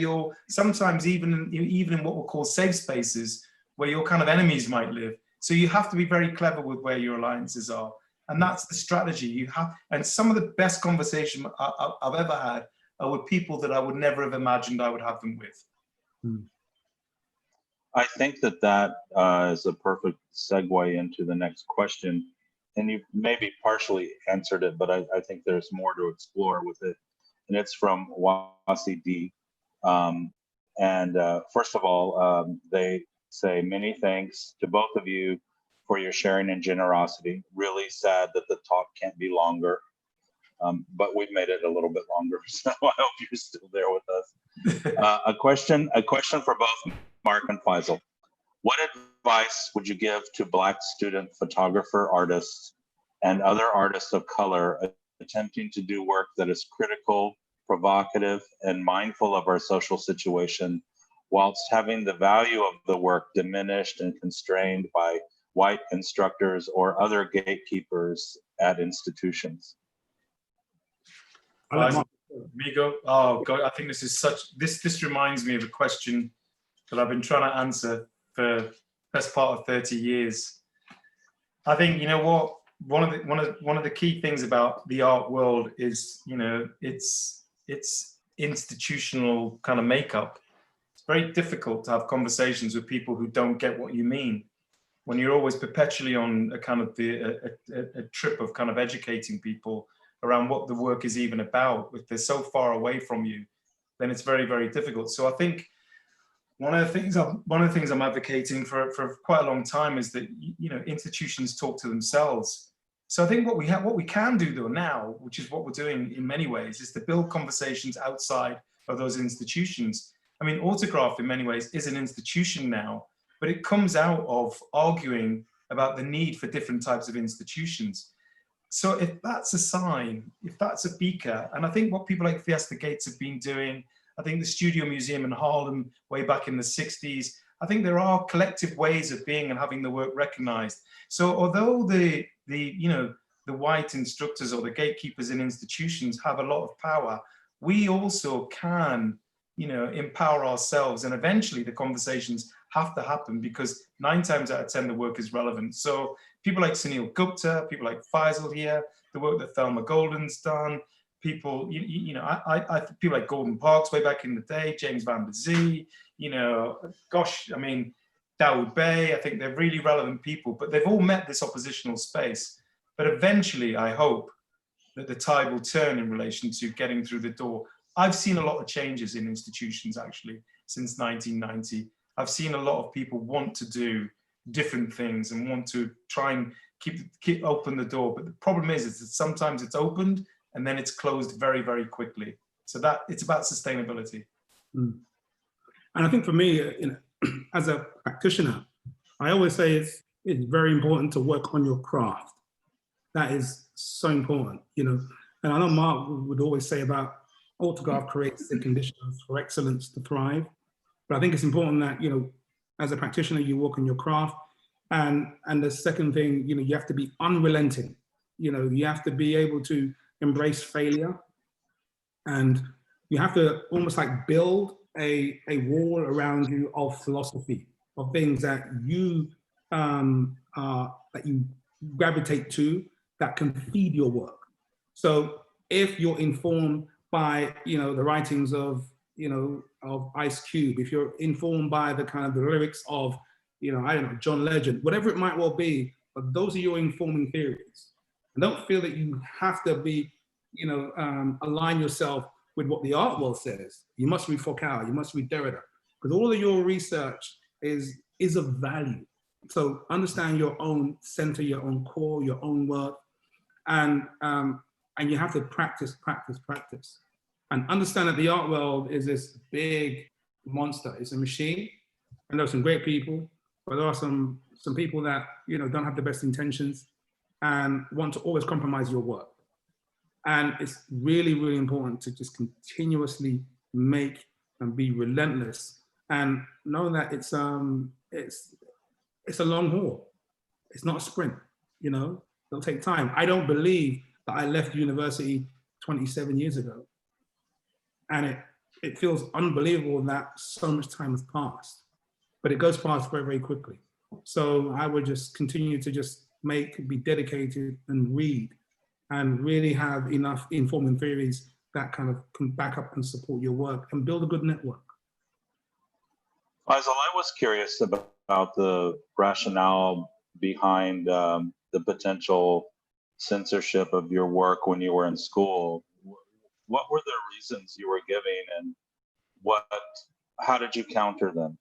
sometimes even in what we'll call safe spaces, where your kind of enemies might live. So you have to be very clever with where your alliances are. And that's the strategy you have. And some of the best conversation I've ever had are with people that I would never have imagined I would have them with. I think that is a perfect segue into the next question. And you've maybe partially answered it, but I think there's more to explore with it. And it's from Wasi D. First of all, they say many thanks to both of you for your sharing and generosity. Really sad that the talk can't be longer, but we've made it a little bit longer, so I hope you're still there with us. A question for both Mark and Faisal. What advice would you give to Black student photographer artists and other artists of color attempting to do work that is critical, provocative, and mindful of our social situation, whilst having the value of the work diminished and constrained by white instructors or other gatekeepers at institutions? Migo, oh God, I think this is this reminds me of a question that I've been trying to answer for the best part of 30 years. I think, what, one of the key things about the art world is, it's institutional kind of makeup. It's very difficult to have conversations with people who don't get what you mean. When you're always perpetually on a kind of a trip of kind of educating people around what the work is even about, if they're so far away from you, then it's very, very difficult. So I think one of the things I'm advocating for quite a long time is that institutions talk to themselves. So I think what we can do though now, which is what we're doing in many ways, is to build conversations outside of those institutions. I mean, Autograph in many ways is an institution now, but it comes out of arguing about the need for different types of institutions. So if that's a sign, if that's a beaker, and I think what people like Fiesta Gates have been doing, I think the Studio Museum in Harlem way back in the 60s, I think there are collective ways of being and having the work recognized. So although the white instructors or the gatekeepers in institutions have a lot of power, we also can, empower ourselves, and eventually the conversations have to happen, because 9 times out of 10 the work is relevant. So people like Sunil Gupta, people like Faisal here, the work that Thelma Golden's done, people, people like Gordon Parks way back in the day, James Van Der Zee, gosh, I mean, Dawood Bey, I think they're really relevant people, but they've all met this oppositional space. But eventually, I hope that the tide will turn in relation to getting through the door. I've seen a lot of changes in institutions, actually, since 1990. I've seen a lot of people want to do different things and want to try and keep open the door. But the problem is that sometimes it's opened and then it's closed very, very quickly. So that it's about sustainability. And I think for me, as a practitioner, I always say it's very important to work on your craft. That is so important, And I know Mark would always say about Autograph creates the conditions for excellence to thrive. But I think it's important that, as a practitioner, you work on your craft. And the second thing, you have to be unrelenting. You have to be able to embrace failure and You have to almost like build a wall around you of philosophy, of things that you gravitate to, that can feed your work. So if you're informed by, the writings of, of Ice Cube, if you're informed by the kind of the lyrics of, I don't know, John Legend, whatever it might well be, but those are your informing theories. And don't feel that you have to be, align yourself with what the art world says. You must read Foucault, you must read Derrida, because all of your research is of value. So understand your own center, your own core, your own work, and you have to practice, practice, practice, and understand that the art world is this big monster. It's a machine, and there are some great people, but there are some people that don't have the best intentions and want to always compromise your work. And it's really, really important to just continuously make and be relentless, and know that it's a long haul. It's not a sprint. It'll take time. I don't believe that I left university 27 years ago, and it feels unbelievable that so much time has passed, but it goes past very, very quickly. So I would just continue to just be dedicated and read, and really have enough informing theories that kind of can back up and support your work and build a good network. Faisal, I was curious about the rationale behind the potential censorship of your work when you were in school. What were the reasons you were giving, and how did you counter them?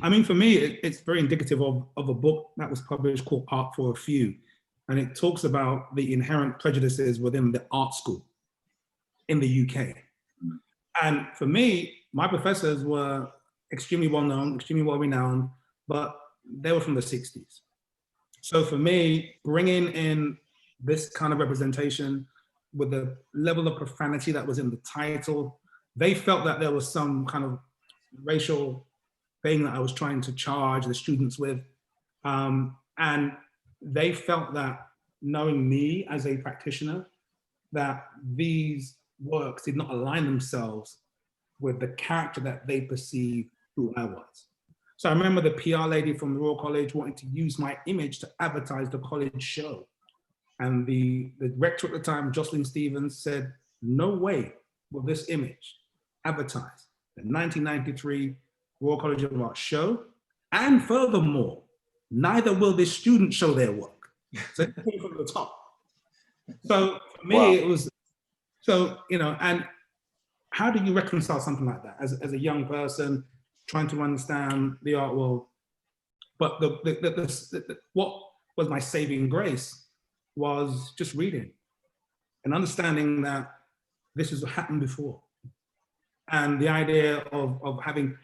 I mean, for me, it's very indicative of a book that was published called Art for a Few. And it talks about the inherent prejudices within the art school in the UK. And for me, my professors were extremely well known, extremely well renowned, but they were from the 60s. So for me, bringing in this kind of representation with the level of profanity that was in the title, they felt that there was some kind of racial thing that I was trying to charge the students with. And they felt that, knowing me as a practitioner, that these works did not align themselves with the character that they perceived who I was. So I remember the PR lady from the Royal College wanting to use my image to advertise the college show. And the rector at the time, Jocelyn Stevens, said, no way will this image advertise the 1993 Royal College of Art show. And furthermore, neither will this student show their work. So it came from the top. So for me, wow. It was, so, and how do you reconcile something like that as a young person trying to understand the art world? But what was my saving grace was just reading and understanding that this has happened before. And the idea of having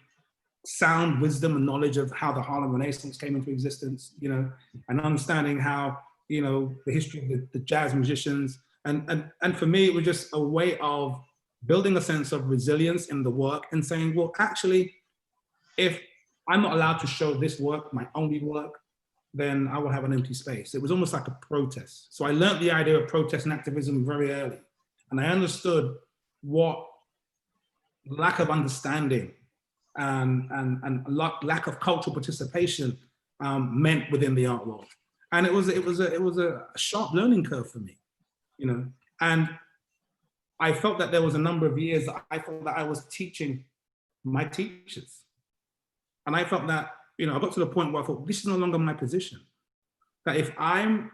sound wisdom and knowledge of how the Harlem Renaissance came into existence, and understanding how, the history of the jazz musicians. And for me, it was just a way of building a sense of resilience in the work and saying, well, actually, if I'm not allowed to show this work, my only work, then I will have an empty space. It was almost like a protest. So I learned the idea of protest and activism very early. And I understood what lack of understanding and lack of cultural participation meant within the art world. And it was a sharp learning curve for me, and I felt that there was a number of years that I felt that I was teaching my teachers. And I felt that, I got to the point where I thought, this is no longer my position. That if I'm,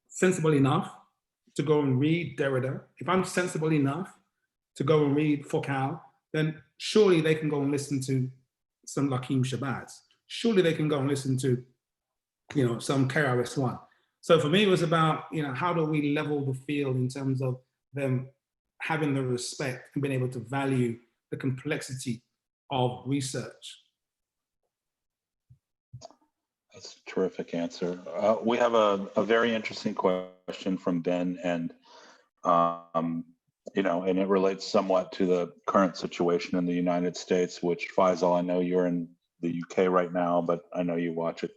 sensible enough to go and read Derrida, if I'm sensible enough to go and read Foucault, then surely they can go and listen to some Lakim Shabazz. Surely they can go and listen to, some KRS-One. So for me, it was about, how do we level the field in terms of them having the respect and being able to value the complexity of research. That's a terrific answer. We have a very interesting question from Ben, and and it relates somewhat to the current situation in the United States, which, Faisal, I know you're in the UK right now, but I know you watch it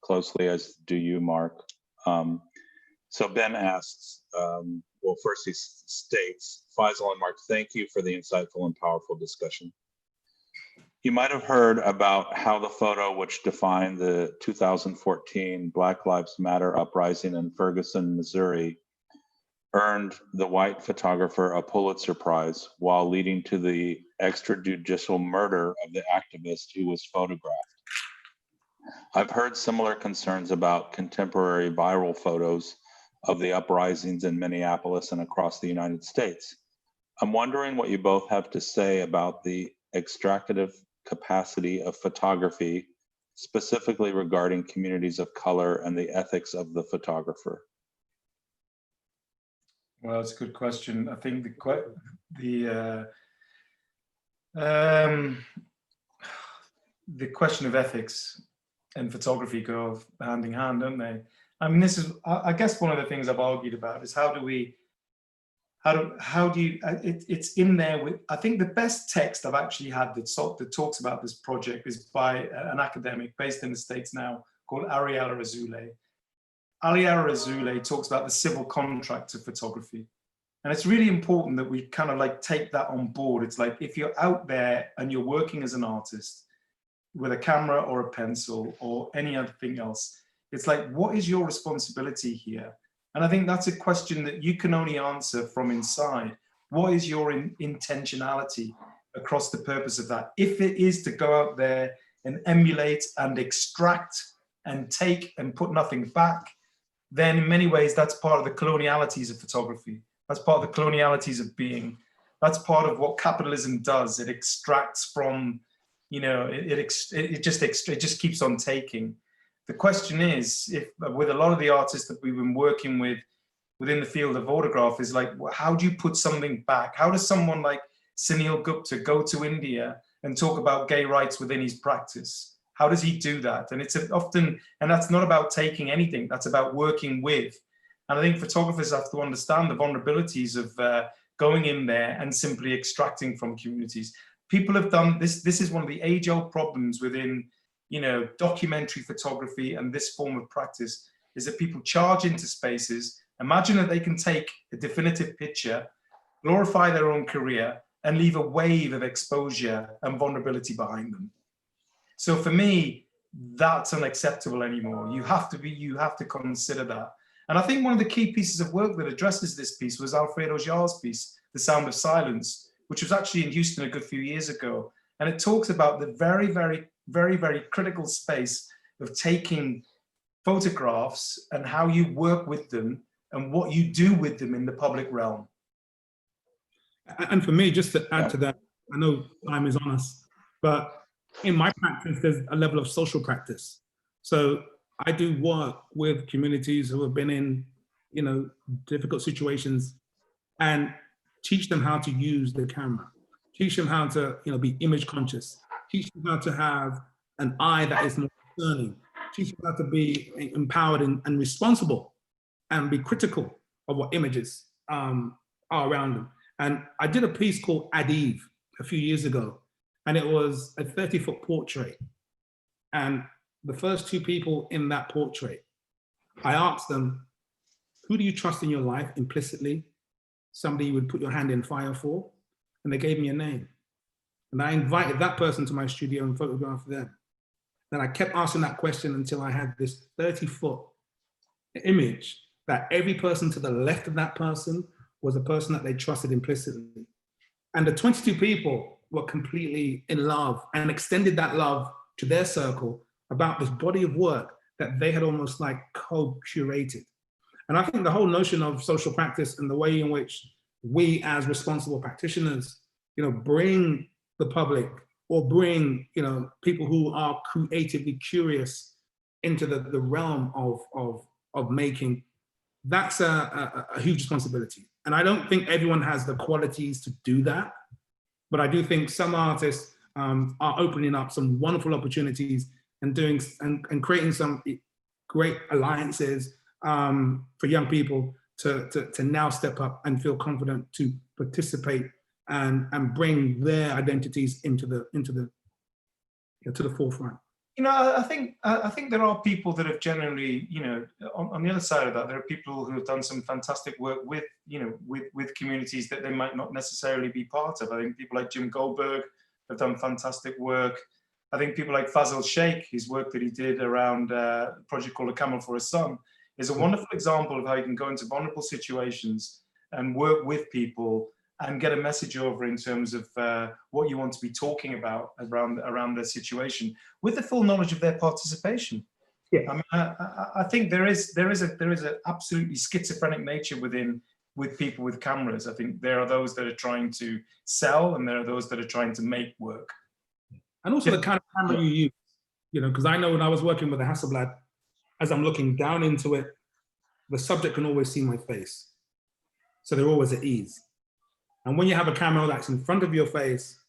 closely, as do you, Mark. So Ben asks, well, first he states, Faisal and Mark, thank you for the insightful and powerful discussion. You might have heard about how the photo which defined the 2014 Black Lives Matter uprising in Ferguson, Missouri, earned the white photographer a Pulitzer Prize while leading to the extrajudicial murder of the activist who was photographed. I've heard similar concerns about contemporary viral photos of the uprisings in Minneapolis and across the United States. I'm wondering what you both have to say about the extractive capacity of photography, specifically regarding communities of color and the ethics of the photographer. Well, it's a good question. I think the question of ethics and photography go hand in hand, don't they? I mean, this is, I guess, one of the things I've argued about is how do you, it's in there with, I think the best text I've actually had that talks about this project is by an academic based in the States now called Ariella Azoulay. Ariella Azoulay talks about the civil contract of photography. And it's really important that we kind of like take that on board. It's like, if you're out there and you're working as an artist with a camera or a pencil or any other thing else, it's like, what is your responsibility here? And I think that's a question that you can only answer from inside. What is your intentionality across the purpose of that? If it is to go out there and emulate and extract and take and put nothing back, then in many ways, that's part of the colonialities of photography. That's part of the colonialities of being. That's part of what capitalism does. It extracts from, you know, it just keeps on taking. The question is, if with a lot of the artists that we've been working with within the field of photograph, is like, how do you put something back? How does someone like Sunil Gupta go to India and talk about gay rights within his practice? How does he do that? And it's often, and that's not about taking anything, that's about working with. And I think photographers have to understand the vulnerabilities of going in there and simply extracting from communities. People have done this. This is one of the age-old problems within, you know, documentary photography and this form of practice, is that people charge into spaces, imagine that they can take a definitive picture, glorify their own career, and leave a wave of exposure and vulnerability behind them. So for me, that's unacceptable anymore. You have to consider that. And I think one of the key pieces of work that addresses this piece was Alfredo Jar's piece, The Sound of Silence, which was actually in Houston a good few years ago. And it talks about the very, very, very, very critical space of taking photographs and how you work with them and what you do with them in the public realm. And for me, just to add to that, I know time is on us, but in my practice, there's a level of social practice. So I do work with communities who have been in, you know, difficult situations, and teach them how to use the camera, teach them how to, you know, be image conscious, teach them how to have an eye that is more discerning, teach them how to be empowered and responsible and be critical of what images are around them. And I did a piece called Adiv a few years ago, and it was a 30-foot portrait. And the first two people in that portrait, I asked them, who do you trust in your life implicitly? Somebody you would put your hand in fire for? And they gave me a name. And I invited that person to my studio and photographed them. Then I kept asking that question until I had this 30-foot image that every person to the left of that person was a person that they trusted implicitly. And the 22 people were completely in love and extended that love to their circle about this body of work that they had almost like co-curated. And I think the whole notion of social practice and the way in which we as responsible practitioners, you know, bring the public or bring, you know, people who are creatively curious into the realm of making, that's a huge responsibility. And I don't think everyone has the qualities to do that, but I do think some artists are opening up some wonderful opportunities and doing and creating some great alliances for young people to now step up and feel confident to participate and bring their identities to the forefront. You know, I think there are people that have generally, you know, on the other side of that, there are people who have done some fantastic work with, you know, with communities that they might not necessarily be part of. I think people like Jim Goldberg have done fantastic work. I think people like Fazil Sheikh, his work that he did around a project called A Camel for a Son, is a wonderful example of how you can go into vulnerable situations and work with people and get a message over in terms of what you want to be talking about around their situation, with the full knowledge of their participation. Yeah. I mean, I think there is an absolutely schizophrenic nature with people with cameras. I think there are those that are trying to sell, and there are those that are trying to make work. And also the kind of camera you use, you know, because I know when I was working with the Hasselblad, as I'm looking down into it, the subject can always see my face. So they're always at ease. And when you have a camera that's in front of your face,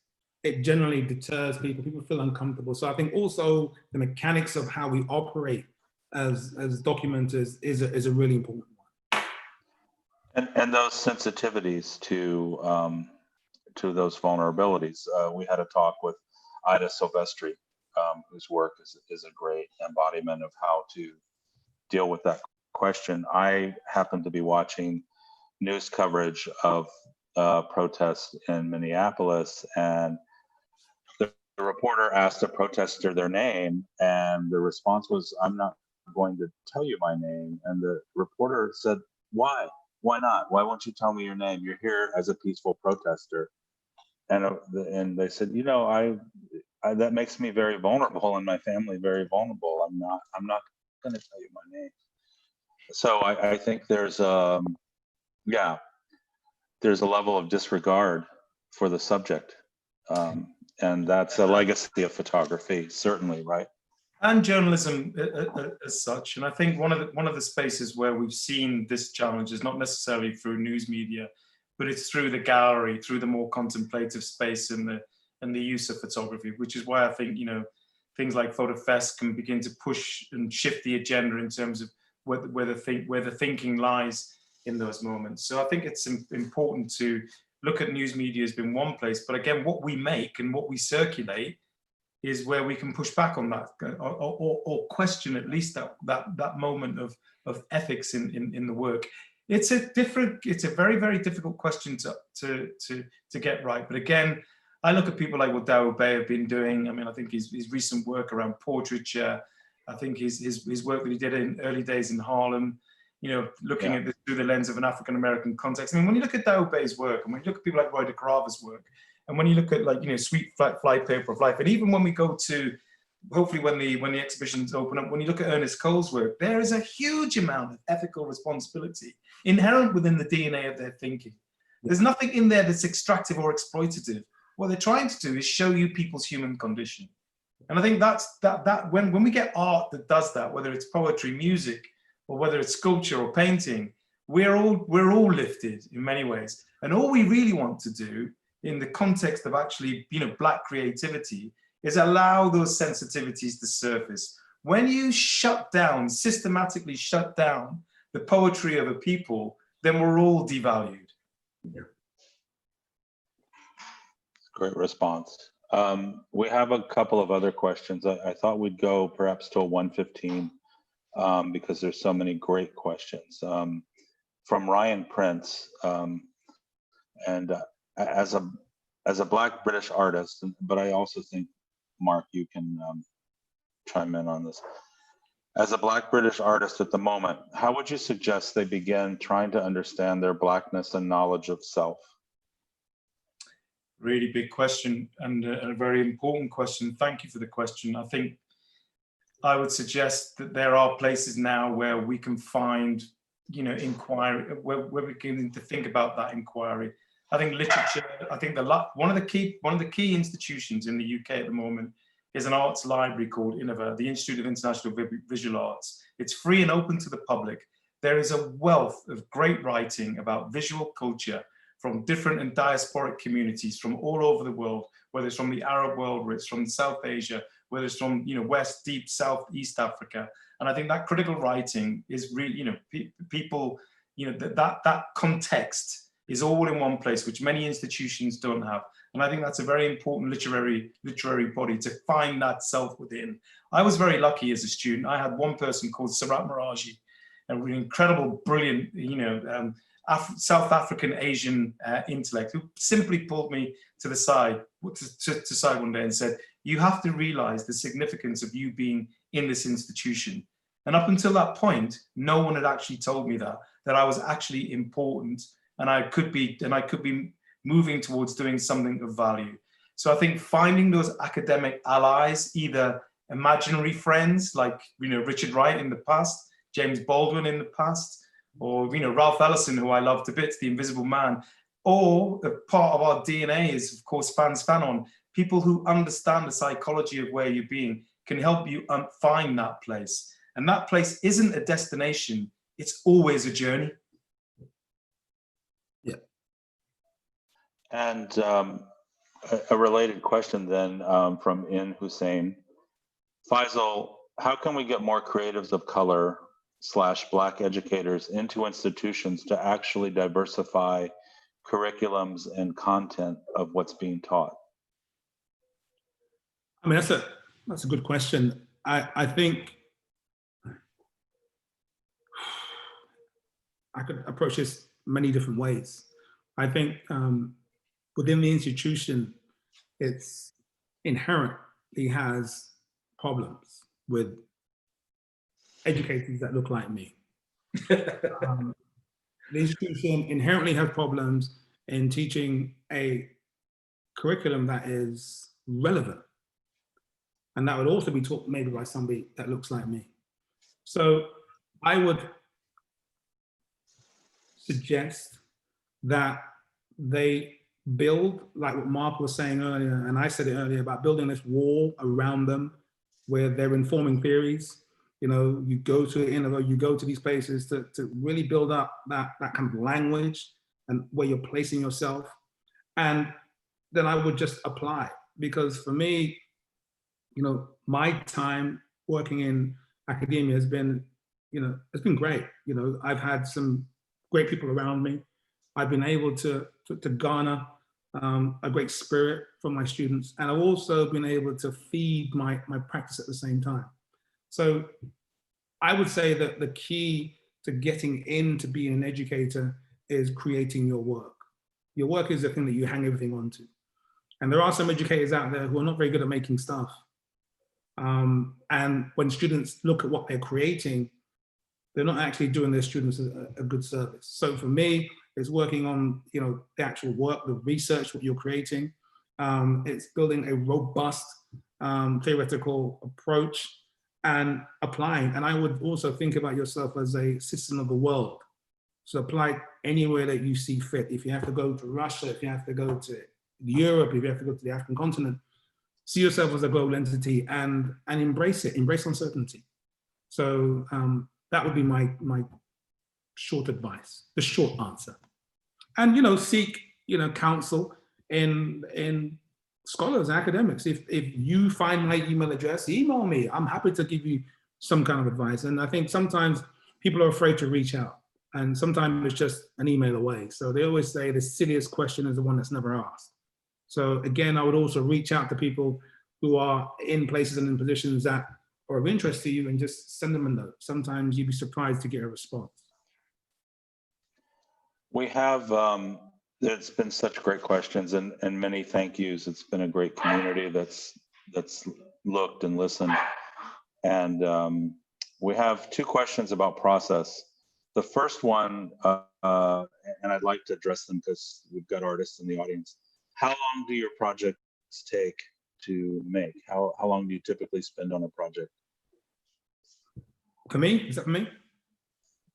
it generally deters people. People feel uncomfortable. So I think also the mechanics of how we operate as documenters is a really important one. And those sensitivities to those vulnerabilities. We had a talk with Ida Silvestri, whose work is a great embodiment of how to deal with that question. I happened to be watching news coverage of protests in Minneapolis, and the reporter asked a protester their name, and the response was, "I'm not going to tell you my name." And the reporter said, "Why? Why not? Why won't you tell me your name? You're here as a peaceful protester." And they said, "You know, I that makes me very vulnerable, and my family very vulnerable. I'm not going to tell you my name." So I think there's there's a level of disregard for the subject, and that's a legacy of photography, certainly, right? And journalism as such. And I think one of the spaces where we've seen this challenge is not necessarily through news media, but it's through the gallery, through the more contemplative space and the use of photography, which is why I think, you know, things like FotoFest can begin to push and shift the agenda in terms of where the thinking lies in those moments. So I think it's important to look at news media as being one place, but again, what we make and what we circulate is where we can push back on that, or question at least that moment of ethics in the work. It's a very, very difficult question to get right. But again, I look at people like what Dawood Bey have been doing. I mean, I think his recent work around portraiture, I think his work that he did in early days in Harlem, you know, looking at this through the lens of an African-American context. I mean, when you look at Dawood Bey's work, and when you look at people like Roy de Grava's work, and when you look at, like, you know, Sweet Fly Paper of Life, and even when we go to, hopefully when the exhibitions open up, when you look at Ernest Cole's work, there is a huge amount of ethical responsibility inherent within the DNA of their thinking. There's nothing in there that's extractive or exploitative. What they're trying to do is show you people's human condition. And I think that's when we get art that does that, whether it's poetry, music, or whether it's sculpture or painting, we're all lifted in many ways. And all we really want to do in the context of actually, you know, Black creativity is allow those sensitivities to surface. When you systematically shut down the poetry of a people, then we're all devalued. Yeah. Great response. We have a couple of other questions. I thought we'd go perhaps till 1:15 because there's so many great questions. From Ryan Prince, and as a Black British artist, but I also think, Mark, you can chime in on this. As a Black British artist at the moment, how would you suggest they begin trying to understand their Blackness and knowledge of self? Really big question, and a very important question. Thank you for the question. I think I would suggest that there are places now where we can find, you know, inquiry, where we begin to think about that inquiry. I think literature, I think one of the key institutions in the UK at the moment is an arts library called INOVA, the Institute of International Visual Arts. It's free and open to the public. There is a wealth of great writing about visual culture from different and diasporic communities from all over the world, whether it's from the Arab world, whether it's from South Asia, whether it's from, you know, West, Deep South, East Africa. And I think that critical writing is really, you know, people, you know, that context is all in one place, which many institutions don't have. And I think that's a very important literary body to find that self within. I was very lucky as a student. I had one person called Sarat Meraji, an incredible, brilliant, South African Asian intellect, who simply pulled me to the side, to one day and said, you have to realize the significance of you being in this institution. And up until that point, no one had actually told me that I was actually important, and I could be moving towards doing something of value. So I think finding those academic allies, either imaginary friends like Richard Wright in the past, James Baldwin in the past, or Ralph Ellison, who I love to bits, the Invisible Man, or a part of our DNA is, of course, Fans Fanon. People who understand the psychology of where you're being can help you find that place. And that place isn't a destination, it's always a journey. Yeah. And a related question then from In Hussein. Faisal, how can we get more creatives of color / Black educators into institutions to actually diversify curriculums and content of what's being taught? I mean, that's a good question. I think I could approach this many different ways. I think within the institution, it's inherently has problems with educators that look like me. The institution inherently has problems in teaching a curriculum that is relevant. And that would also be taught maybe by somebody that looks like me. So I would suggest that they build, like what Mark was saying earlier, and I said it earlier, about building this wall around them where they're informing theories. You go to Innova, you go to these places to really build up that kind of language and where you're placing yourself. And then I would just apply, because for me, my time working in academia has been, it's been great. I've had some great people around me. I've been able to garner a great spirit from my students. And I've also been able to feed my practice at the same time. So I would say that the key to getting into being an educator is creating your work. Your work is the thing that you hang everything onto. And there are some educators out there who are not very good at making stuff. And when students look at what they're creating, they're not actually doing their students a good service. So for me, it's working on the actual work, the research, what you're creating. It's building a robust theoretical approach and applying. And I would also think about yourself as a citizen of the world. So apply anywhere that you see fit. If you have to go to Russia, if you have to go to Europe, if you have to go to the African continent, see yourself as a global entity and embrace it, embrace uncertainty. So that would be my short advice, the short answer. And seek counsel in scholars, academics. If you find my email address, email me. I'm happy to give you some kind of advice. And I think sometimes people are afraid to reach out, and sometimes it's just an email away. So they always say the silliest question is the one that's never asked. So again, I would also reach out to people who are in places and in positions that are of interest to you and just send them a note. Sometimes you'd be surprised to get a response. We have, it's been such great questions and many thank yous. It's been a great community that's looked and listened. And we have two questions about process. The first one, and I'd like to address them because we've got artists in the audience. How long do your projects take to make? How long do you typically spend on a project? For me? Is that for me?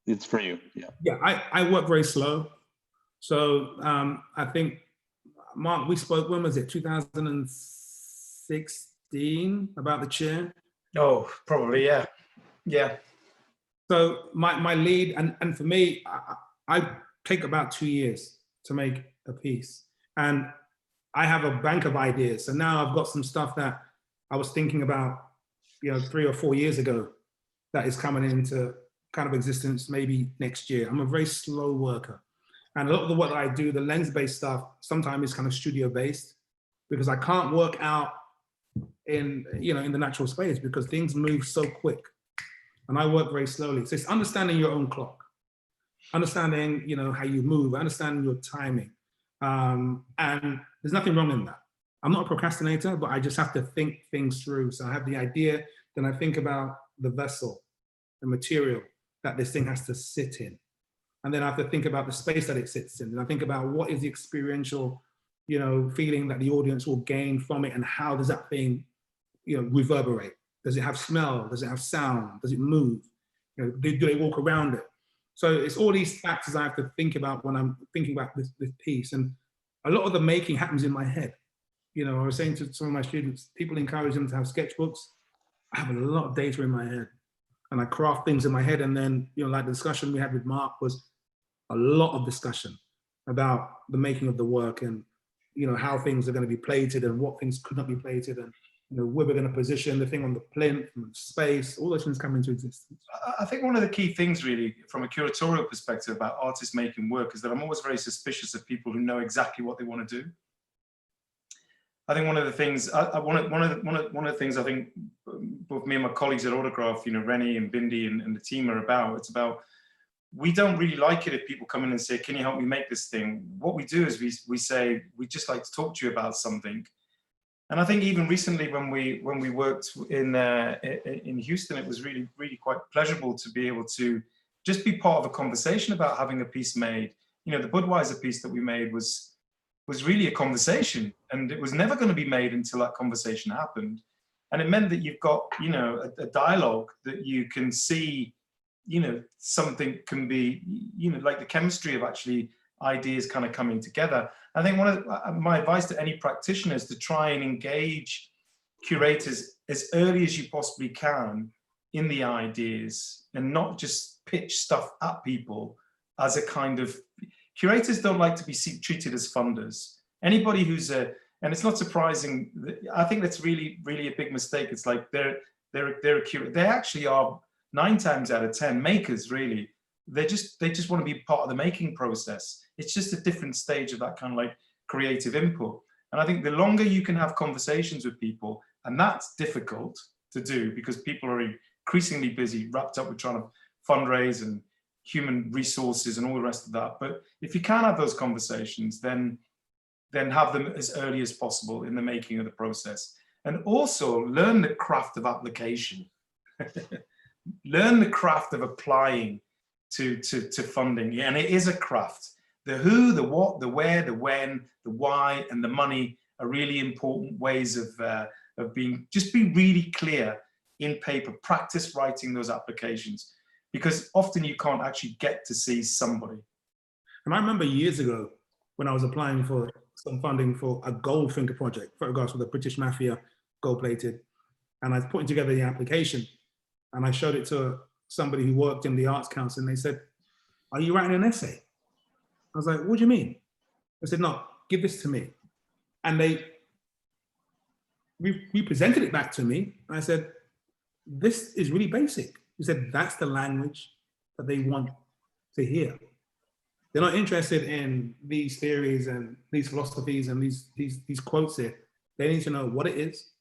It's for you, yeah. Yeah, I work very slow. So I think, Mark, we spoke, when was it, 2016, about the chair? Oh, probably, yeah. Yeah. So my lead, and for me, I take about 2 years to make a piece. And I have a bank of ideas. So now I've got some stuff that I was thinking about, 3 or 4 years ago that is coming into kind of existence maybe next year. I'm a very slow worker. And a lot of the work that I do, the lens-based stuff, sometimes is kind of studio-based, because I can't work out in, you know, in the natural space, because things move so quick and I work very slowly. So it's understanding your own clock, understanding, you know, how you move, understanding your timing. And there's nothing wrong in that. I'm not a procrastinator, but I just have to think things through. So I have the idea, then I think about the vessel, the material that this thing has to sit in. And then I have to think about the space that it sits in. And I think about what is the experiential, you know, feeling that the audience will gain from it, and how does that thing, you know, reverberate? Does it have smell? Does it have sound? Does it move? You know, do they walk around it? So it's all these factors I have to think about when I'm thinking about this piece. And a lot of the making happens in my head. You know, I was saying to some of my students, people encourage them to have sketchbooks. I have a lot of data in my head, and I craft things in my head. And then, you know, like the discussion we had with Mark was a lot of discussion about the making of the work, and, you know, how things are going to be plated and what things could not be plated, and, you know, where we're going to position the thing on the plinth and space. All those things come into existence. I think one of the key things really from a curatorial perspective about artists making work is that I'm always very suspicious of people who know exactly what they want to do. I think one of the things, one of the things I think both me and my colleagues at Autograph, you know, Rennie and Bindi and the team are about, it's about, we don't really like it if people come in and say, can you help me make this thing? What we do is we say, we'd just like to talk to you about something. And I think even recently when we worked in Houston, it was really quite pleasurable to be able to just be part of a conversation about having a piece made. You know, the Budweiser piece that we made was really a conversation, and it was never going to be made until that conversation happened. And it meant that you've got, you know, a dialogue that you can see, you know, something can be, you know, like the chemistry of actually ideas kind of coming together. I think one of my advice to any practitioner is to try and engage curators as early as you possibly can in the ideas, and not just pitch stuff at people as a kind of, curators don't like to be treated as funders. Anybody who's and it's not surprising, I think that's really a big mistake. It's like they're a curator. They actually are 9 times out of 10 makers, really. They just want to be part of the making process. It's just a different stage of that kind of like creative input. And I think the longer you can have conversations with people, and that's difficult to do because people are increasingly busy, wrapped up with trying to fundraise and human resources and all the rest of that. But if you can have those conversations, then have them as early as possible in the making of the process. And also learn the craft of application. Learn the craft of applying to funding. And it is a craft. The who, the what, the where, the when, the why, and the money are really important ways of being, just be really clear in paper. Practice writing those applications, because often you can't actually get to see somebody. And I remember years ago when I was applying for some funding for a Goldfinger project, photographs of the British Mafia, gold-plated, and I was putting together the application, and I showed it to somebody who worked in the Arts Council, and they said, "Are you writing an essay?" I was like, "What do you mean?" I said, "No, give this to me." And they presented it back to me, and I said, "This is really basic." He said, "That's the language that they want to hear. They're not interested in these theories and these philosophies and these quotes here. They need to know what it is,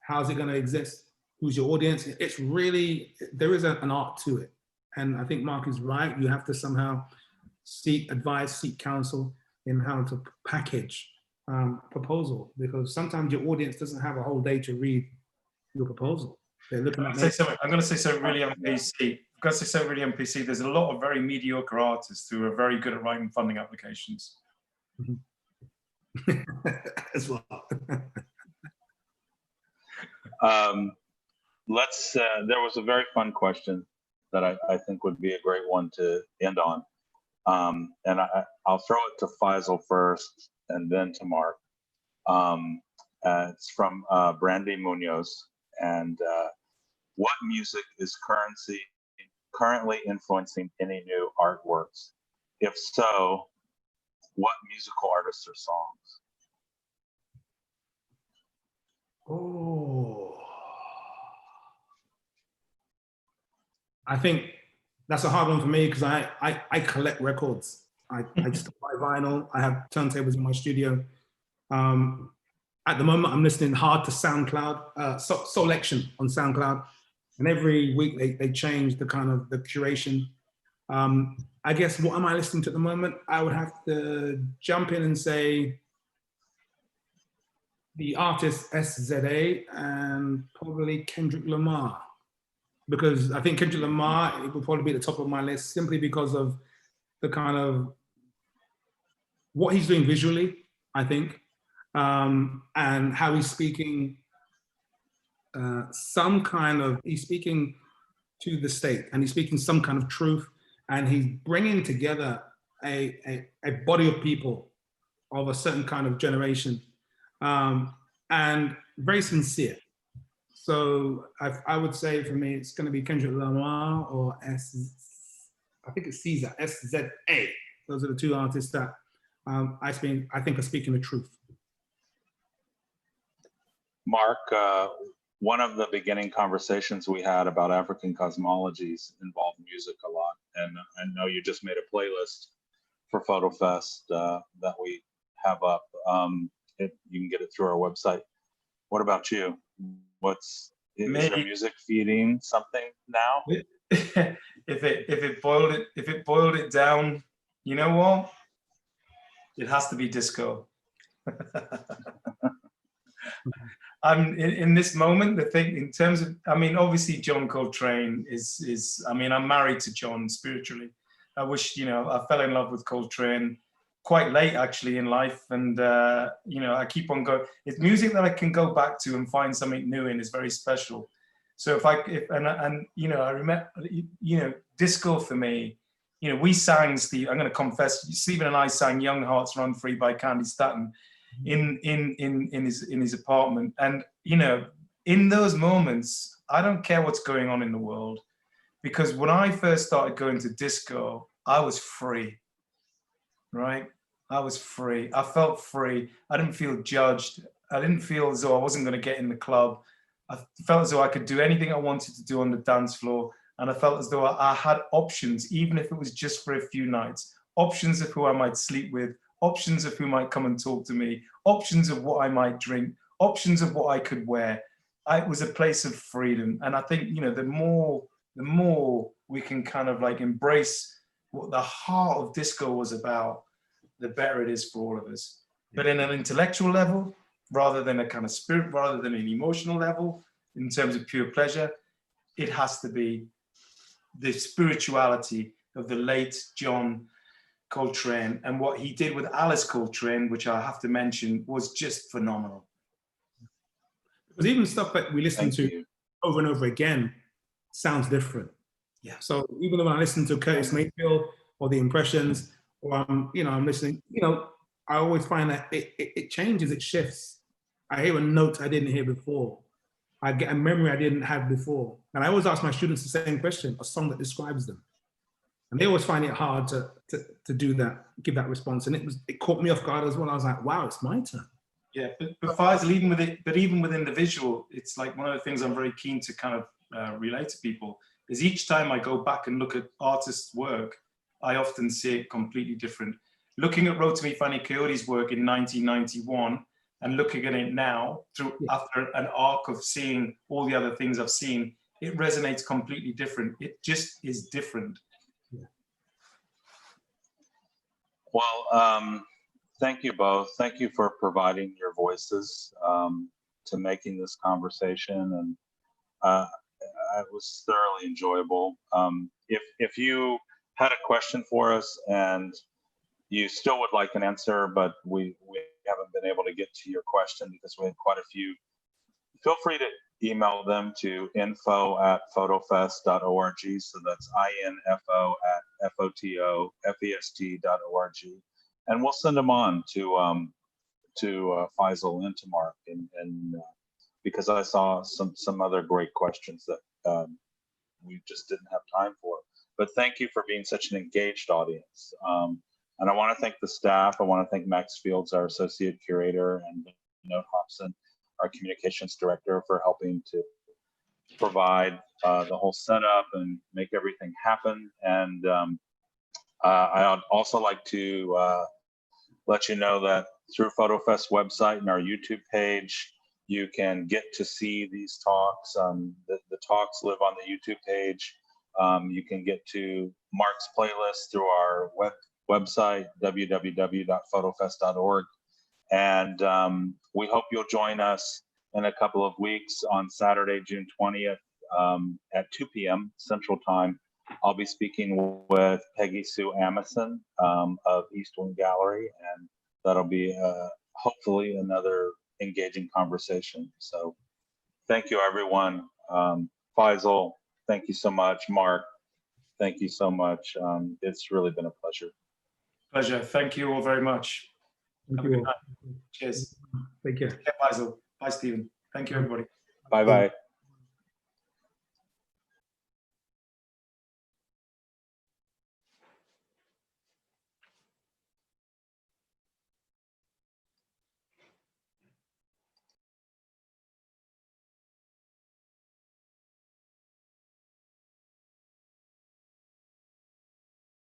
how's it going to exist, who's your audience." It's really, there is an art to it. And I think Mark is right. You have to somehow seek advice, seek counsel in how to package proposal, because sometimes your audience doesn't have a whole day to read your proposal. They're looking at I'm going to say something really on PC. I've got to say something really on PC. There's a lot of very mediocre artists who are very good at writing funding applications. As well. There was a very fun question that I think would be a great one to end on. And I'll throw it to Faisal first and then to Mark. It's from Brandy Munoz. And what music is currently influencing any new artworks? If so, what musical artists or songs? Oh, I think that's a hard one for me, because I collect records. I just buy vinyl. I have turntables in my studio. At the moment, I'm listening hard to SoundCloud, Selection on SoundCloud, and every week they change the kind of the curation. I guess, what am I listening to at the moment? I would have to jump in and say the artist SZA and probably Kendrick Lamar, because I think Kendrick Lamar, it would probably be at the top of my list simply because of the kind of what he's doing visually, I think, and how he's speaking he's speaking to the state, and he's speaking some kind of truth, and he's bringing together a body of people of a certain kind of generation, and very sincere. So I would say for me, it's going to be Kendrick Lamar or I think it's Caesar, SZA. Those are the two artists that I think are speaking the truth. Mark, one of the beginning conversations we had about African cosmologies involved music a lot. And I know you just made a playlist for FotoFest that we have up. You can get it through our website. What about you? Is your music feeding something now? if it boiled it down, you know what? It has to be disco. I'm in this moment, the thing in terms of, I mean, obviously John Coltrane is I mean, I'm married to John spiritually. I wish, I fell in love with Coltrane quite late actually in life. And, I keep on going. It's music that I can go back to and find something new in is very special. So I remember, disco for me, we sang, Steve, I'm going to confess, Stephen and I sang Young Hearts Run Free by Candy Staton in his apartment. And, in those moments, I don't care what's going on in the world, because when I first started going to disco, I was free, right? I was free. I felt free. I didn't feel judged. I didn't feel as though I wasn't going to get in the club. I felt as though I could do anything I wanted to do on the dance floor. And I felt as though I had options, even if it was just for a few nights, options of who I might sleep with, options of who might come and talk to me, options of what I might drink, options of what I could wear. It was a place of freedom. And I think, the more we can kind of like embrace what the heart of disco was about, the better it is for all of us. But in an intellectual level, rather than a kind of spirit, rather than an emotional level, in terms of pure pleasure, it has to be the spirituality of the late John Coltrane. And what he did with Alice Coltrane, which I have to mention, was just phenomenal. Because even stuff that we listen to over and over again sounds different. Yeah. So even when I listen to Curtis Mayfield or the Impressions, or I'm listening, I always find that it changes, it shifts. I hear a note I didn't hear before. I get a memory I didn't have before. And I always ask my students the same question, a song that describes them. And they always find it hard to do that, give that response. And it caught me off guard as well. I was like, wow, it's my turn. Yeah, but Faisal, even within the visual, it's like one of the things I'm very keen to kind of relate to people is each time I go back and look at artists' work, I often see it completely different. Looking at Rotimi Fani Coyote's work in 1991 and looking at it now after an arc of seeing all the other things I've seen, it resonates completely different. It just is different. Yeah. Well, thank you both. Thank you for providing your voices to making this conversation, and it was thoroughly enjoyable. If you had a question for us and you still would like an answer, but we haven't been able to get to your question because we had quite a few, feel free to email them to info@fotofest.org. So that's info@fotofest.org, and we'll send them on to Faisal and to Mark, and because I saw some other great questions that we just didn't have time for. But thank you for being such an engaged audience. And I want to thank the staff. I want to thank Max Fields, our associate curator, and Hobson, our communications director, for helping to provide the whole setup and make everything happen. And I'd also like to let you know that through FotoFest website and our YouTube page, you can get to see these talks. The talks live on the YouTube page. You can get to Mark's playlist through our website, www.photofest.org. And we hope you'll join us in a couple of weeks on Saturday, June 20th at 2 p.m. Central Time. I'll be speaking with Peggy Sue Amison of East Wing Gallery, and that'll be hopefully another engaging conversation. So thank you, everyone. Faisal, thank you so much. Mark, thank you so much. It's really been a pleasure. Pleasure. Thank you all very much. Thank Have a you good all. night. Cheers. Take care. Take care, Faisal. Bye, Stephen. Thank you, everybody. Bye-bye.